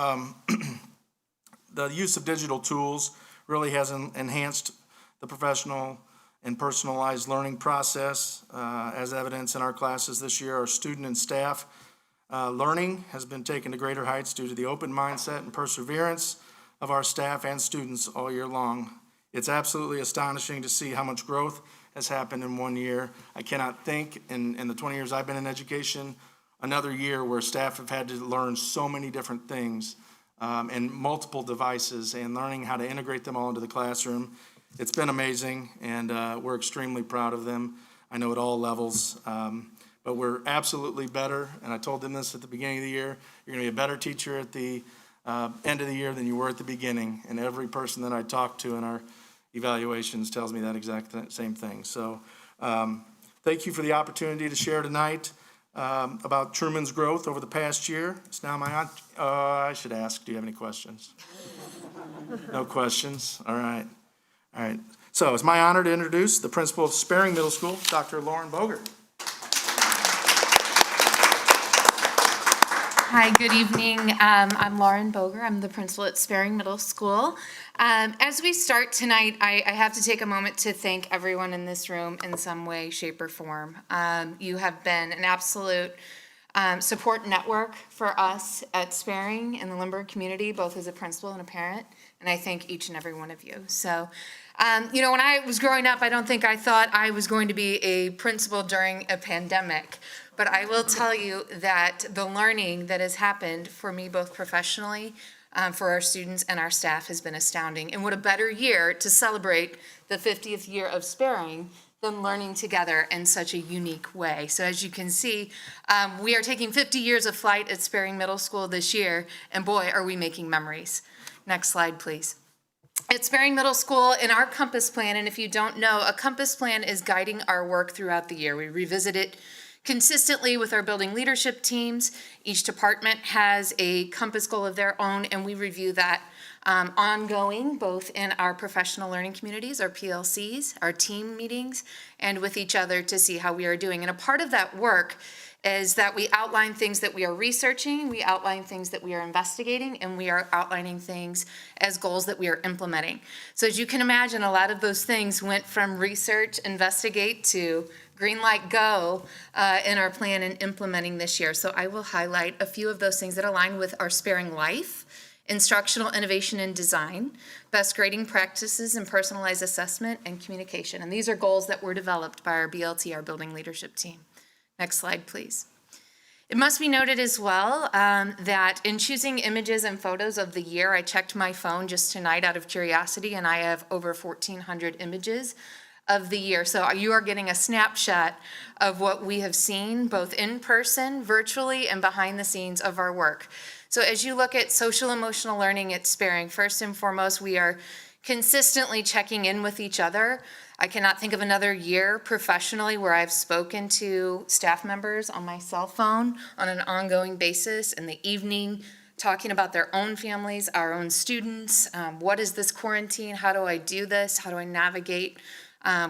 the use of digital tools really has enhanced the professional and personalized learning process. As evidence in our classes this year, our student and staff learning has been taken to greater heights due to the open mindset and perseverance of our staff and students all year long. It's absolutely astonishing to see how much growth has happened in 1 year. I cannot think, in the 20 years I've been in education, another year where staff have had to learn so many different things and multiple devices and learning how to integrate them all into the classroom. It's been amazing, and we're extremely proud of them. I know at all levels, but we're absolutely better. And I told them this at the beginning of the year. You're going to be a better teacher at the end of the year than you were at the beginning. And every person that I talked to in our evaluations tells me that exact same thing. So thank you for the opportunity to share tonight about Truman's growth over the past year. It's now my I should ask, do you have any questions? No questions? All right. All right. So it's my honor to introduce the principal of Sparing Middle School, Dr. Lauren Bogert. Hi, good evening. I'm Lauren Boger. I'm the principal at Sparing Middle School. As we start tonight, I have to take a moment to thank everyone in this room in some way, shape, or form. You have been an absolute support network for us at Sparing in the Lindbergh community, both as a principal and a parent, and I thank each and every one of you. So, you know, when I was growing up, I don't think I thought I was going to be a principal during a pandemic. But I will tell you that the learning that has happened for me, both professionally, for our students and our staff, has been astounding. And what a better year to celebrate the 50th year of Sparing than learning together in such a unique way. So as you can see, we are taking 50 years of flight at Sparing Middle School this year, and boy, are we making memories. Next slide, please. At Sparing Middle School, in our Compass Plan, and if you don't know, a Compass Plan is guiding our work throughout the year. We revisit it consistently with our building leadership teams. Each department has a compass goal of their own, and we review that ongoing, both in our professional learning communities, our PLCs, our team meetings, and with each other to see how we are doing. And a part of that work is that we outline things that we are researching, we outline things that we are investigating, and we are outlining things as goals that we are implementing. So as you can imagine, a lot of those things went from research, investigate, to green light, go in our plan and implementing this year. So I will highlight a few of those things that align with our Sparing Life, instructional innovation and design, best grading practices and personalized assessment, and communication. And these are goals that were developed by our BLT, our building leadership team. Next slide, please. It must be noted as well that in choosing images and photos of the year, I checked my phone just tonight out of curiosity, and I have over 1,400 images of the year. So you are getting a snapshot of what we have seen, both in person, virtually, and behind the scenes of our work. So as you look at social emotional learning at Sparing, first and foremost, we are consistently checking in with each other. I cannot think of another year professionally where I've spoken to staff members on my cell phone on an ongoing basis in the evening, talking about their own families, our own students. What is this quarantine? How do I do this? How do I navigate?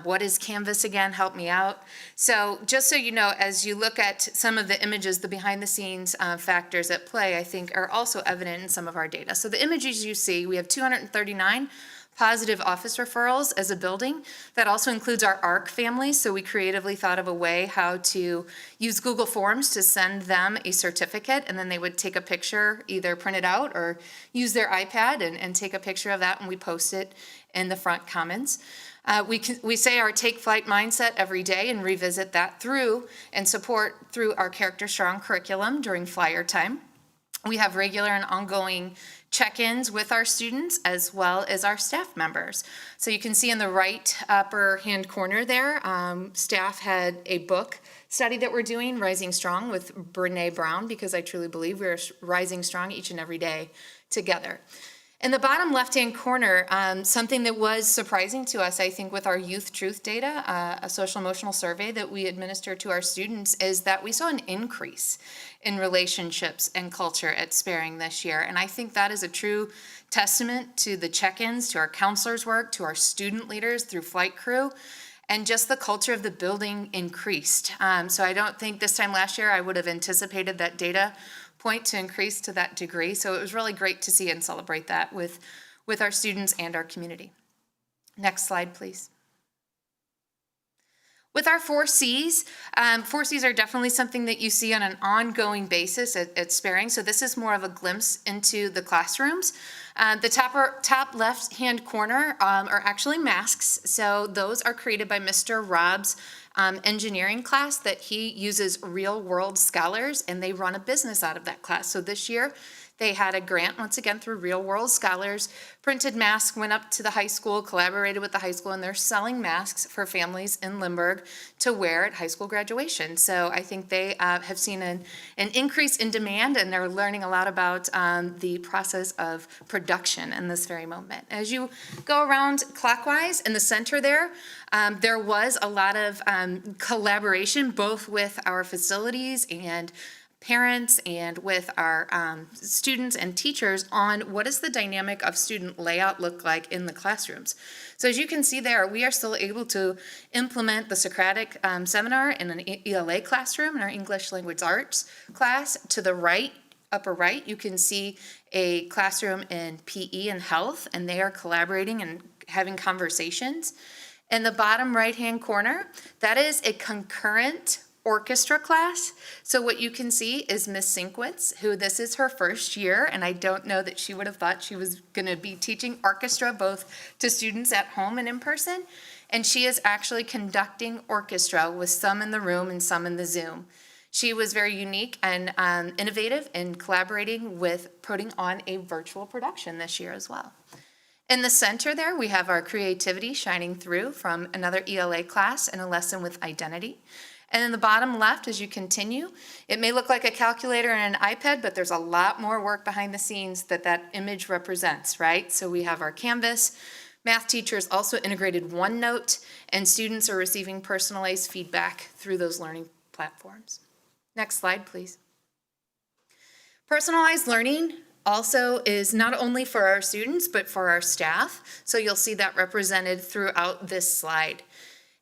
What is Canvas again? Help me out. So just so you know, as you look at some of the images, the behind the scenes factors at play, I think are also evident in some of our data. So the images you see, we have 239 positive office referrals as a building. That also includes our ARC families. So we creatively thought of a way how to use Google Forms to send them a certificate, and then they would take a picture, either print it out or use their iPad and take a picture of that, and we post it in the front comments. We say our take flight mindset every day and revisit that through and support through our Character Strong curriculum during flyer time. We have regular and ongoing check-ins with our students as well as our staff members. So you can see in the right upper hand corner there, staff had a book study that we're doing, Rising Strong, with Brene Brown, because I truly believe we're rising strong each and every day together. In the bottom left-hand corner, something that was surprising to us, I think, with our Youth Truth data, a social emotional survey that we administer to our students, is that we saw an increase in relationships and culture at Sparing this year. And I think that is a true testament to the check-ins, to our counselors' work, to our student leaders through flight crew, and just the culture of the building increased. So I don't think this time last year I would have anticipated that data point to increase to that degree. So it was really great to see and celebrate that with our students and our community. Next slide, please. With our 4Cs, 4Cs are definitely something that you see on an ongoing basis at Sparing. So this is more of a glimpse into the classrooms. The top left-hand corner are actually masks. So those are created by Mr. Rob's engineering class that he uses real-world scholars, and they run a business out of that class. So this year, they had a grant, once again, through Real World Scholars. Printed masks, went up to the high school, collaborated with the high school, and they're selling masks for families in Lindbergh to wear at high school graduation. So I think they have seen an increase in demand, and they're learning a lot about the process of production in this very moment. As you go around clockwise in the center there was a lot of collaboration, both with our facilities and parents and with our students and teachers on what does the dynamic of student layout look like in the classrooms. So as you can see there, we are still able to implement the Socratic seminar in an ELA classroom, in our English Language Arts class. To the right, upper right, you can see a classroom in PE and health, and they are collaborating and having conversations. In the bottom right-hand corner, that is a concurrent orchestra class. So what you can see is Miss Sinkwitz, who this is her first year, and I don't know that she would have thought she was going to be teaching orchestra both to students at home and in person. And she is actually conducting orchestra with some in the room and some in the Zoom. She was very unique and innovative in collaborating with putting on a virtual production this year as well. In the center there, we have our creativity shining through from another ELA class and a lesson with identity. And in the bottom left, as you continue, it may look like a calculator and an iPad, but there's a lot more work behind the scenes that image represents, right? So we have our Canvas. Math teachers also integrated OneNote, and students are receiving personalized feedback through those learning platforms. Next slide, please. Personalized learning also is not only for our students, but for our staff. So you'll see that represented throughout this slide.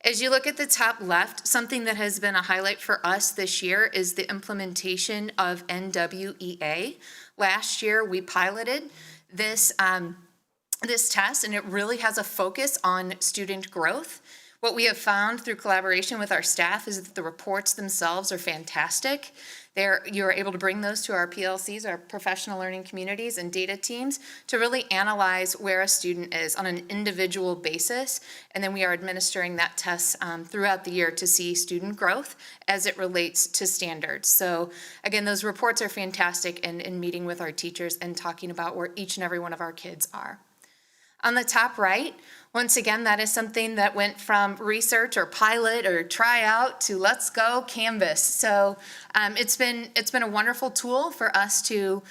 As you look at the top left, something that has been a highlight for us this year is the implementation of NWEA. Last year, we piloted this test, and it really has a focus on student growth. What we have found through collaboration with our staff is that the reports themselves are fantastic. You're able to bring those to our PLCs, our professional learning communities and data teams, to really analyze where a student is on an individual basis. And then we are administering that test throughout the year to see student growth as it relates to standards. So again, those reports are fantastic in meeting with our teachers and talking about where each and every one of our kids are. On the top right, once again, that is something that went from research or pilot or tryout to let's go Canvas. So it's been a wonderful tool for us to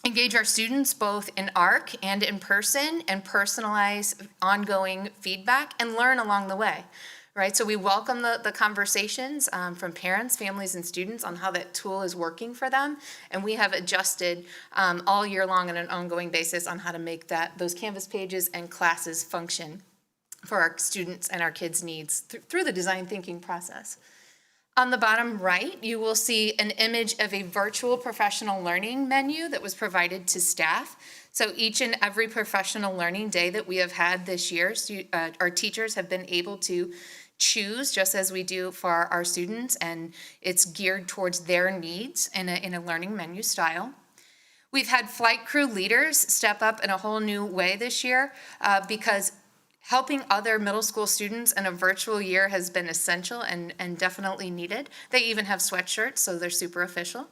engage our students both in ARC and in person and personalize ongoing feedback and learn along the way. Right, so we welcome the conversations from parents, families, and students on how that tool is working for them, and we have adjusted all year long on an ongoing basis on how to make those Canvas pages and classes function for our students and our kids' needs through the design thinking process. On the bottom right, you will see an image of a virtual professional learning menu that was provided to staff. So each and every professional learning day that we have had this year, our teachers have been able to choose just as we do for our students, and it's geared towards their needs in a learning menu style. We've had flight crew leaders step up in a whole new way this year because helping other middle school students in a virtual year has been essential and definitely needed. They even have sweatshirts, so they're super official.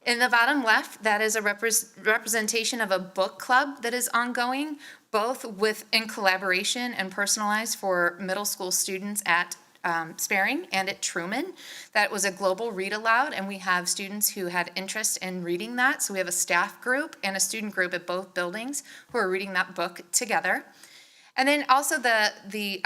In the bottom left, that is a representation of a book club that is ongoing, both in collaboration and personalized for middle school students at Sparing and at Truman. That was a global read aloud, and we have students who had interest in reading that. So we have a staff group and a student group at both buildings who are reading that book together. And then also the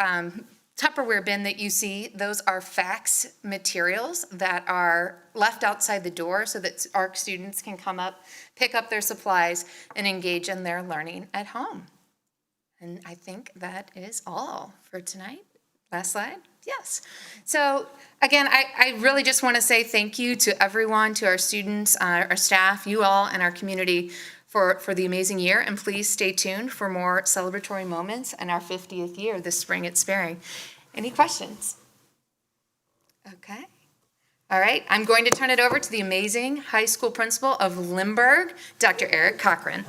Tupperware bin that you see, those are fax materials that are left outside the door so that ARC students can come up, pick up their supplies, and engage in their learning at home. And I think that is all for tonight. Last slide. Yes. So again, I really just want to say thank you to everyone, to our students, our staff, you all, and our community for the amazing year. And please stay tuned for more celebratory moments in our 50th year this spring at Sparing. Any questions? Okay. All right, I'm going to turn it over to the amazing high school principal of Lindbergh, Dr. Eric Cochran.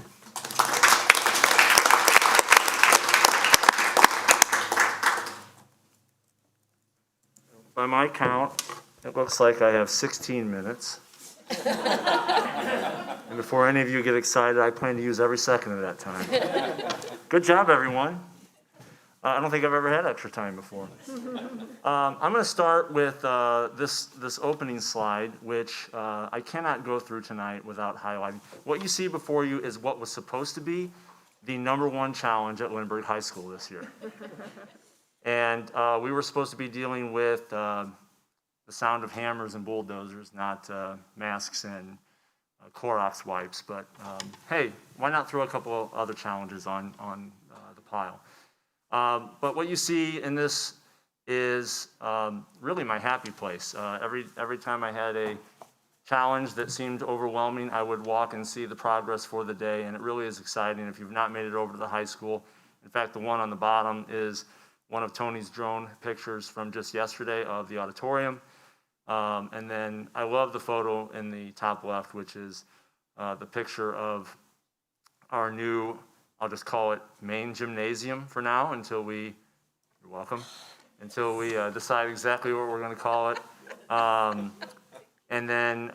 By my count, it looks like I have 16 minutes. And before any of you get excited, I plan to use every second of that time. Good job, everyone. I don't think I've ever had extra time before. I'm going to start with this opening slide, which I cannot go through tonight without highlighting. What you see before you is what was supposed to be the #1 challenge at Lindbergh High School this year. And we were supposed to be dealing with the sound of hammers and bulldozers, not masks and Clorox wipes. But hey, why not throw a couple of other challenges on the pile? But what you see in this is really my happy place. Every time I had a challenge that seemed overwhelming, I would walk and see the progress for the day, and it really is exciting if you've not made it over to the high school. In fact, the one on the bottom is one of Tony's drone pictures from just yesterday of the auditorium. And then I love the photo in the top left, which is the picture of our new, I'll just call it main gymnasium for now until we, you're welcome, until we decide exactly what we're going to call it. And then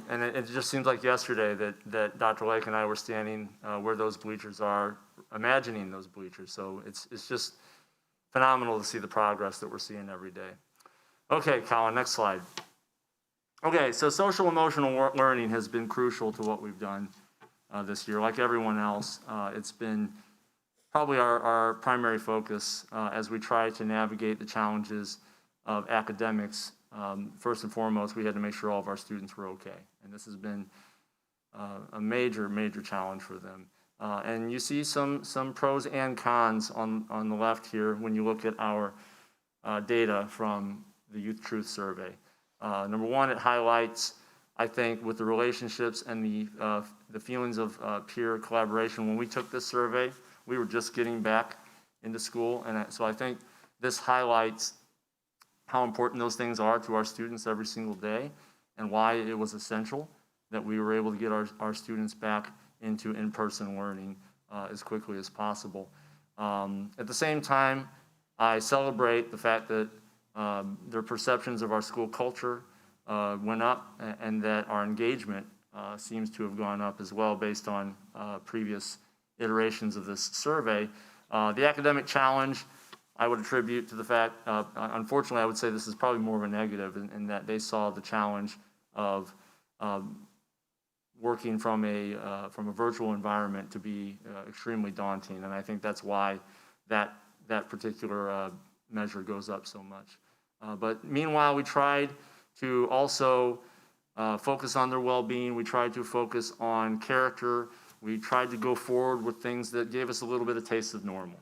it just seems like yesterday that Dr. Lake and I were standing where those bleachers are, imagining those bleachers. So it's just phenomenal to see the progress that we're seeing every day. Okay, Colin, next slide. Okay, so social emotional learning has been crucial to what we've done this year. Like everyone else, it's been probably our primary focus as we try to navigate the challenges of academics. First and foremost, we had to make sure all of our students were okay. And this has been a major, major challenge for them. And you see some pros and cons on the left here when you look at our data from the Youth Truth Survey. Number one, it highlights, I think, with the relationships and the feelings of peer collaboration. When we took this survey, we were just getting back into school, and so I think this highlights how important those things are to our students every single day, and why it was essential that we were able to get our students back into in-person learning as quickly as possible. At the same time, I celebrate the fact that their perceptions of our school culture went up, and that our engagement seems to have gone up as well based on previous iterations of this survey. The academic challenge I would attribute to the fact, unfortunately I would say this is probably more of a negative in that they saw the challenge of working from a virtual environment to be extremely daunting, and I think that's why that particular measure goes up so much. But meanwhile, we tried to also focus on their well-being. We tried to focus on character. We tried to go forward with things that gave us a little bit of taste of normal.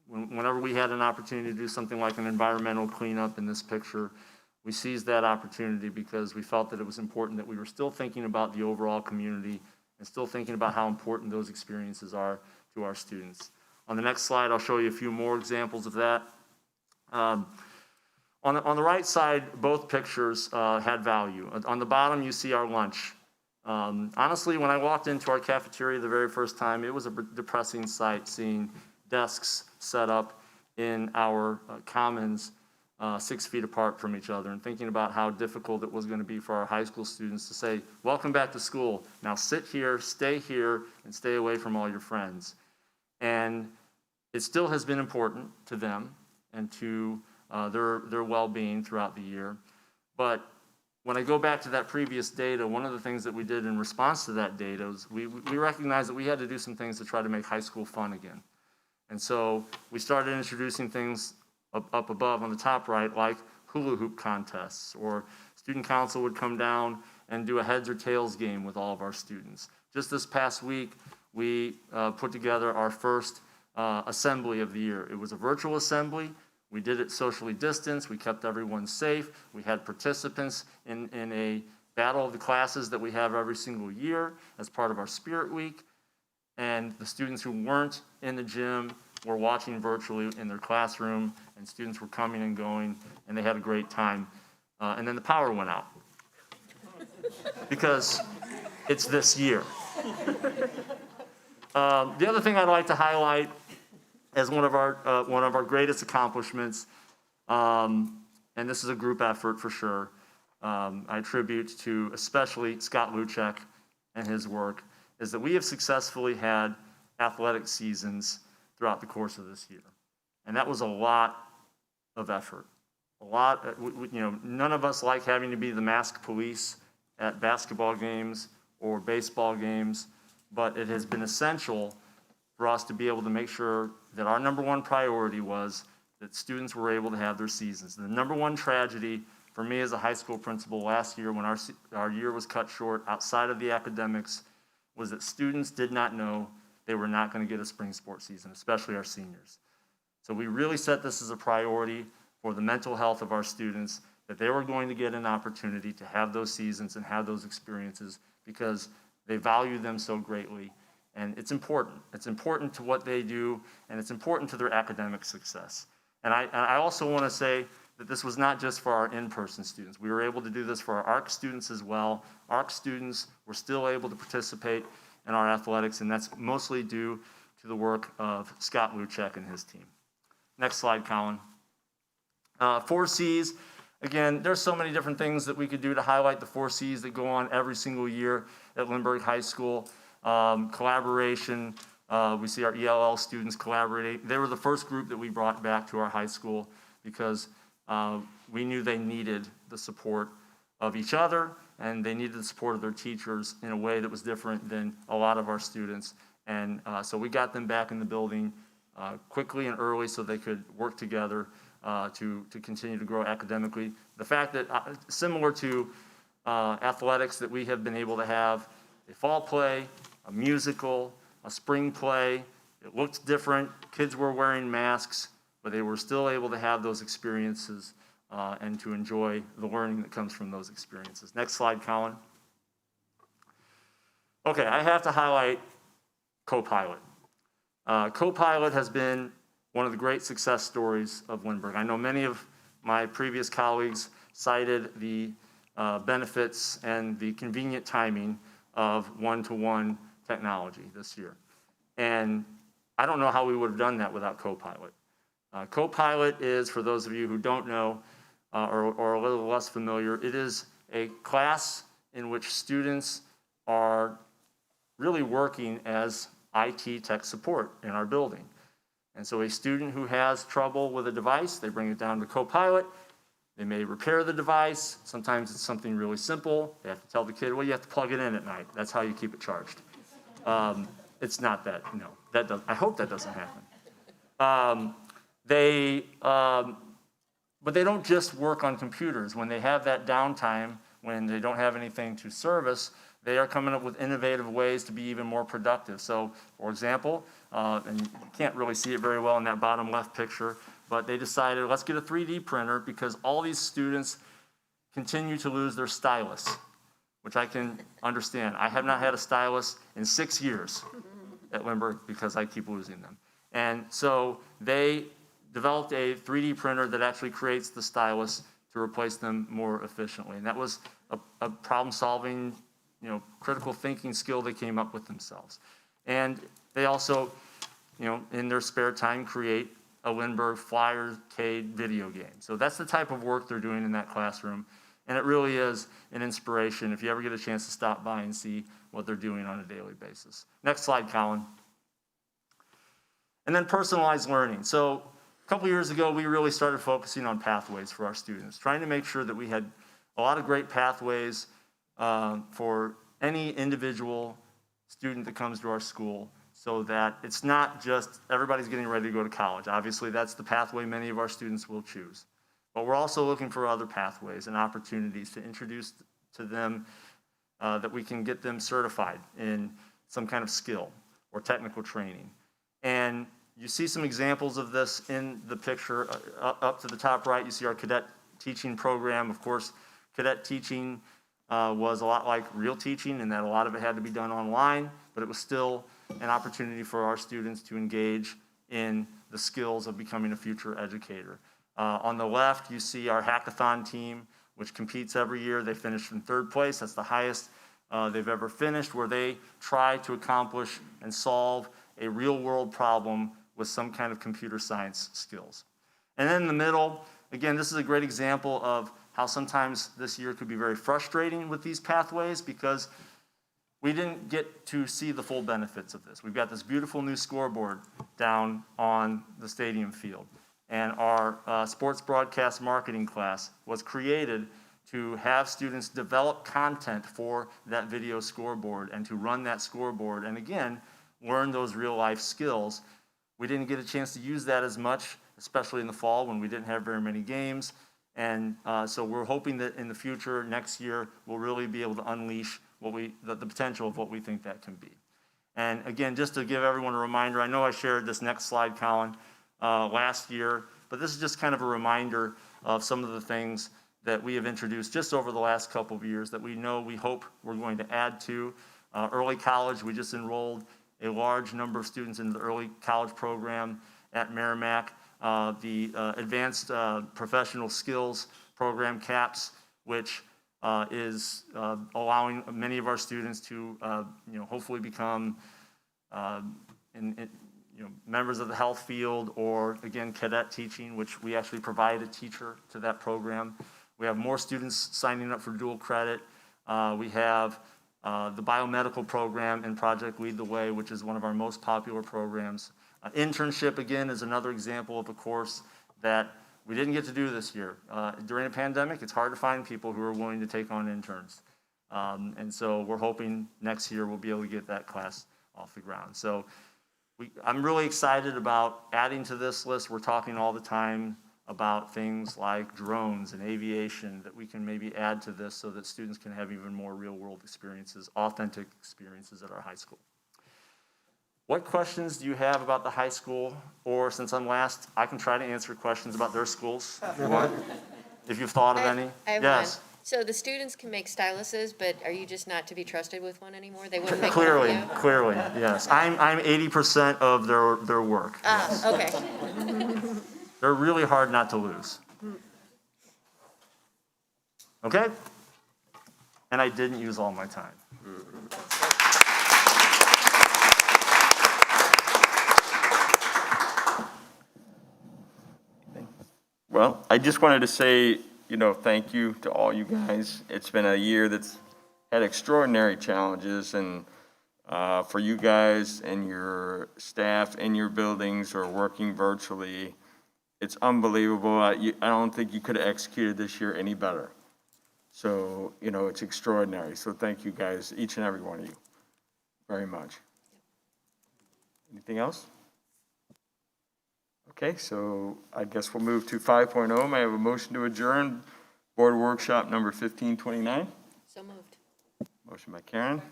Whenever we had an opportunity to do something like an environmental cleanup in this picture, we seized that opportunity because we felt that it was important that we were still thinking about the overall community and still thinking about how important those experiences are to our students. On the next slide, I'll show you a few more examples of that. On the right side, both pictures had value. On the bottom, you see our lunch. Honestly, when I walked into our cafeteria the very first time, it was a depressing sight seeing desks set up in our commons 6 feet apart from each other, and thinking about how difficult it was going to be for our high school students to say, welcome back to school, now sit here, and stay away from all your friends. And it still has been important to them and to their well-being throughout the year. But when I go back to that previous data, one of the things that we did in response to that data was we recognized that we had to do some things to try to make high school fun again. And so we started introducing things up above on the top right, like hula hoop contests, or student council would come down and do a heads or tails game with all of our students. Just this past week, we put together our first assembly of the year. It was a virtual assembly. We did it socially distanced. We kept everyone safe. We had participants in a battle of the classes that we have every single year as part of our Spirit Week. And the students who weren't in the gym were watching virtually in their classroom, and students were coming and going, and they had a great time. And then the power went out because it's this year. The other thing I'd like to highlight as one of our greatest accomplishments, and this is a group effort for sure, I attribute to especially Scott Luchek and his work, is that we have successfully had athletic seasons throughout the course of this year. And that was a lot of effort. None of us like having to be the masked police at basketball games or baseball games, but it has been essential for us to be able to make sure that our number one priority was that students were able to have their seasons. The number one tragedy for me as a high school principal last year when our year was cut short outside of the academics was that students did not know they were not going to get a spring sports season, especially our seniors. So we really set this as a priority for the mental health of our students, that they were going to get an opportunity to have those seasons and have those experiences because they value them so greatly. And it's important. It's important to what they do, and it's important to their academic success. And I also want to say that this was not just for our in-person students. We were able to do this for our ARC students as well. ARC students were still able to participate in our athletics, and that's mostly due to the work of Scott Luchek and his team. Next slide, Colin. 4 Cs. Again, there's so many different things that we could do to highlight the 4 Cs that go on every single year at Lindbergh High School. Collaboration. We see our ELL students collaborating. They were the first group that we brought back to our high school because we knew they needed the support of each other, and they needed the support of their teachers in a way that was different than a lot of our students. And so we got them back in the building quickly and early so they could work together to continue to grow academically. The fact that, similar to athletics, that we have been able to have a fall play, a musical, a spring play. It looked different. Kids were wearing masks, but they were still able to have those experiences and to enjoy the learning that comes from those experiences. Next slide, Colin. Okay, I have to highlight Copilot. Copilot has been one of the great success stories of Lindbergh. I know many of my previous colleagues cited the benefits and the convenient timing of one-to-one technology this year. And I don't know how we would have done that without Copilot. Copilot is, for those of you who don't know or a little less familiar, it is a class in which students are really working as IT tech support in our building. And so a student who has trouble with a device, they bring it down to Copilot. They may repair the device. Sometimes it's something really simple. They have to tell the kid, well, you have to plug it in at night. That's how you keep it charged. It's not that, no. I hope that doesn't happen. But they don't just work on computers. When they have that downtime, when they don't have anything to service, they are coming up with innovative ways to be even more productive. So, for example, and you can't really see it very well in that bottom left picture, but they decided, let's get a 3D printer because all these students continue to lose their stylus, which I can understand. I have not had a stylus in 6 years at Lindbergh because I keep losing them. And so they developed a 3D printer that actually creates the stylus to replace them more efficiently. And that was a problem-solving, critical thinking skill they came up with themselves. And they also, in their spare time, create a Lindbergh Flyercade video game. So that's the type of work they're doing in that classroom. And it really is an inspiration if you ever get a chance to stop by and see what they're doing on a daily basis. Next slide, Colin. And then personalized learning. So a couple years ago, we really started focusing on pathways for our students, trying to make sure that we had a lot of great pathways for any individual student that comes to our school, so that it's not just everybody's getting ready to go to college. Obviously, that's the pathway many of our students will choose. But we're also looking for other pathways and opportunities to introduce to them that we can get them certified in some kind of skill or technical training. And you see some examples of this in the picture. Up to the top right, you see our cadet teaching program. Of course, cadet teaching was a lot like real teaching in that a lot of it had to be done online, but it was still an opportunity for our students to engage in the skills of becoming a future educator. On the left, you see our hackathon team, which competes every year. They finished in 3rd place. That's the highest they've ever finished, where they try to accomplish and solve a real-world problem with some kind of computer science skills. And then in the middle, again, this is a great example of how sometimes this year could be very frustrating with these pathways because we didn't get to see the full benefits of this. We've got this beautiful new scoreboard down on the stadium field. And our sports broadcast marketing class was created to have students develop content for that video scoreboard and to run that scoreboard and, again, learn those real-life skills. We didn't get a chance to use that as much, especially in the fall when we didn't have very many games. And so we're hoping that in the future, next year, we'll really be able to unleash the potential of what we think that can be. And again, just to give everyone a reminder, I know I shared this next slide, Colin, last year, but this is just kind of a reminder of some of the things that we have introduced just over the last couple of years that we hope we're going to add to. Early college, we just enrolled a large number of students in the early college program at Merrimack. The Advanced Professional Skills Program, CAPS, which is allowing many of our students to hopefully become members of the health field, or again, cadet teaching, which we actually provide a teacher to that program. We have more students signing up for dual credit. We have the biomedical program and Project Lead the Way, which is one of our most popular programs. Internship, again, is another example of a course that we didn't get to do this year. During a pandemic, it's hard to find people who are willing to take on interns. And so we're hoping next year we'll be able to get that class off the ground. So I'm really excited about adding to this list. We're talking all the time about things like drones and aviation that we can maybe add to this so that students can have even more real-world experiences, authentic experiences at our high school. What questions do you have about the high school? Or since I'm last, I can try to answer questions about their schools if you want, if you've thought of any. I have Yes. one. So the students can make styluses, but are you just not to be trusted with one anymore? They wouldn't make Clearly, one for you? clearly, yes. I'm 80% of their work. Yes. Okay. They're really hard not to lose. Okay? And I didn't use all my time. Well, I just wanted to say, thank you to all you guys. It's been a year that's had extraordinary challenges, and for you guys and your staff in your buildings or working virtually, it's unbelievable. I don't think you could have executed this year any better. So, it's extraordinary. So thank you guys, each and every one of you, very much. Anything else? Okay, so I guess we'll move to 5.0. May I have a motion to adjourn board workshop number 1529? So moved. Motion by Karen,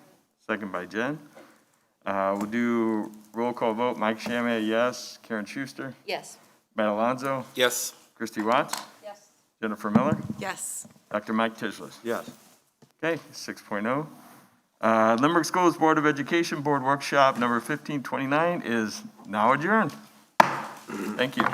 second by Jen. We'll do roll call vote. Mike Shamay, yes. Karen Schuster? Yes. Matt Alonso? Yes. Christy Watts? Yes. Jennifer Miller? Yes. Dr. Mike Tishlis? Yes. Okay, 6.0. Limerick Schools Board of Education Board Workshop number 1529 is now adjourned. Thank you.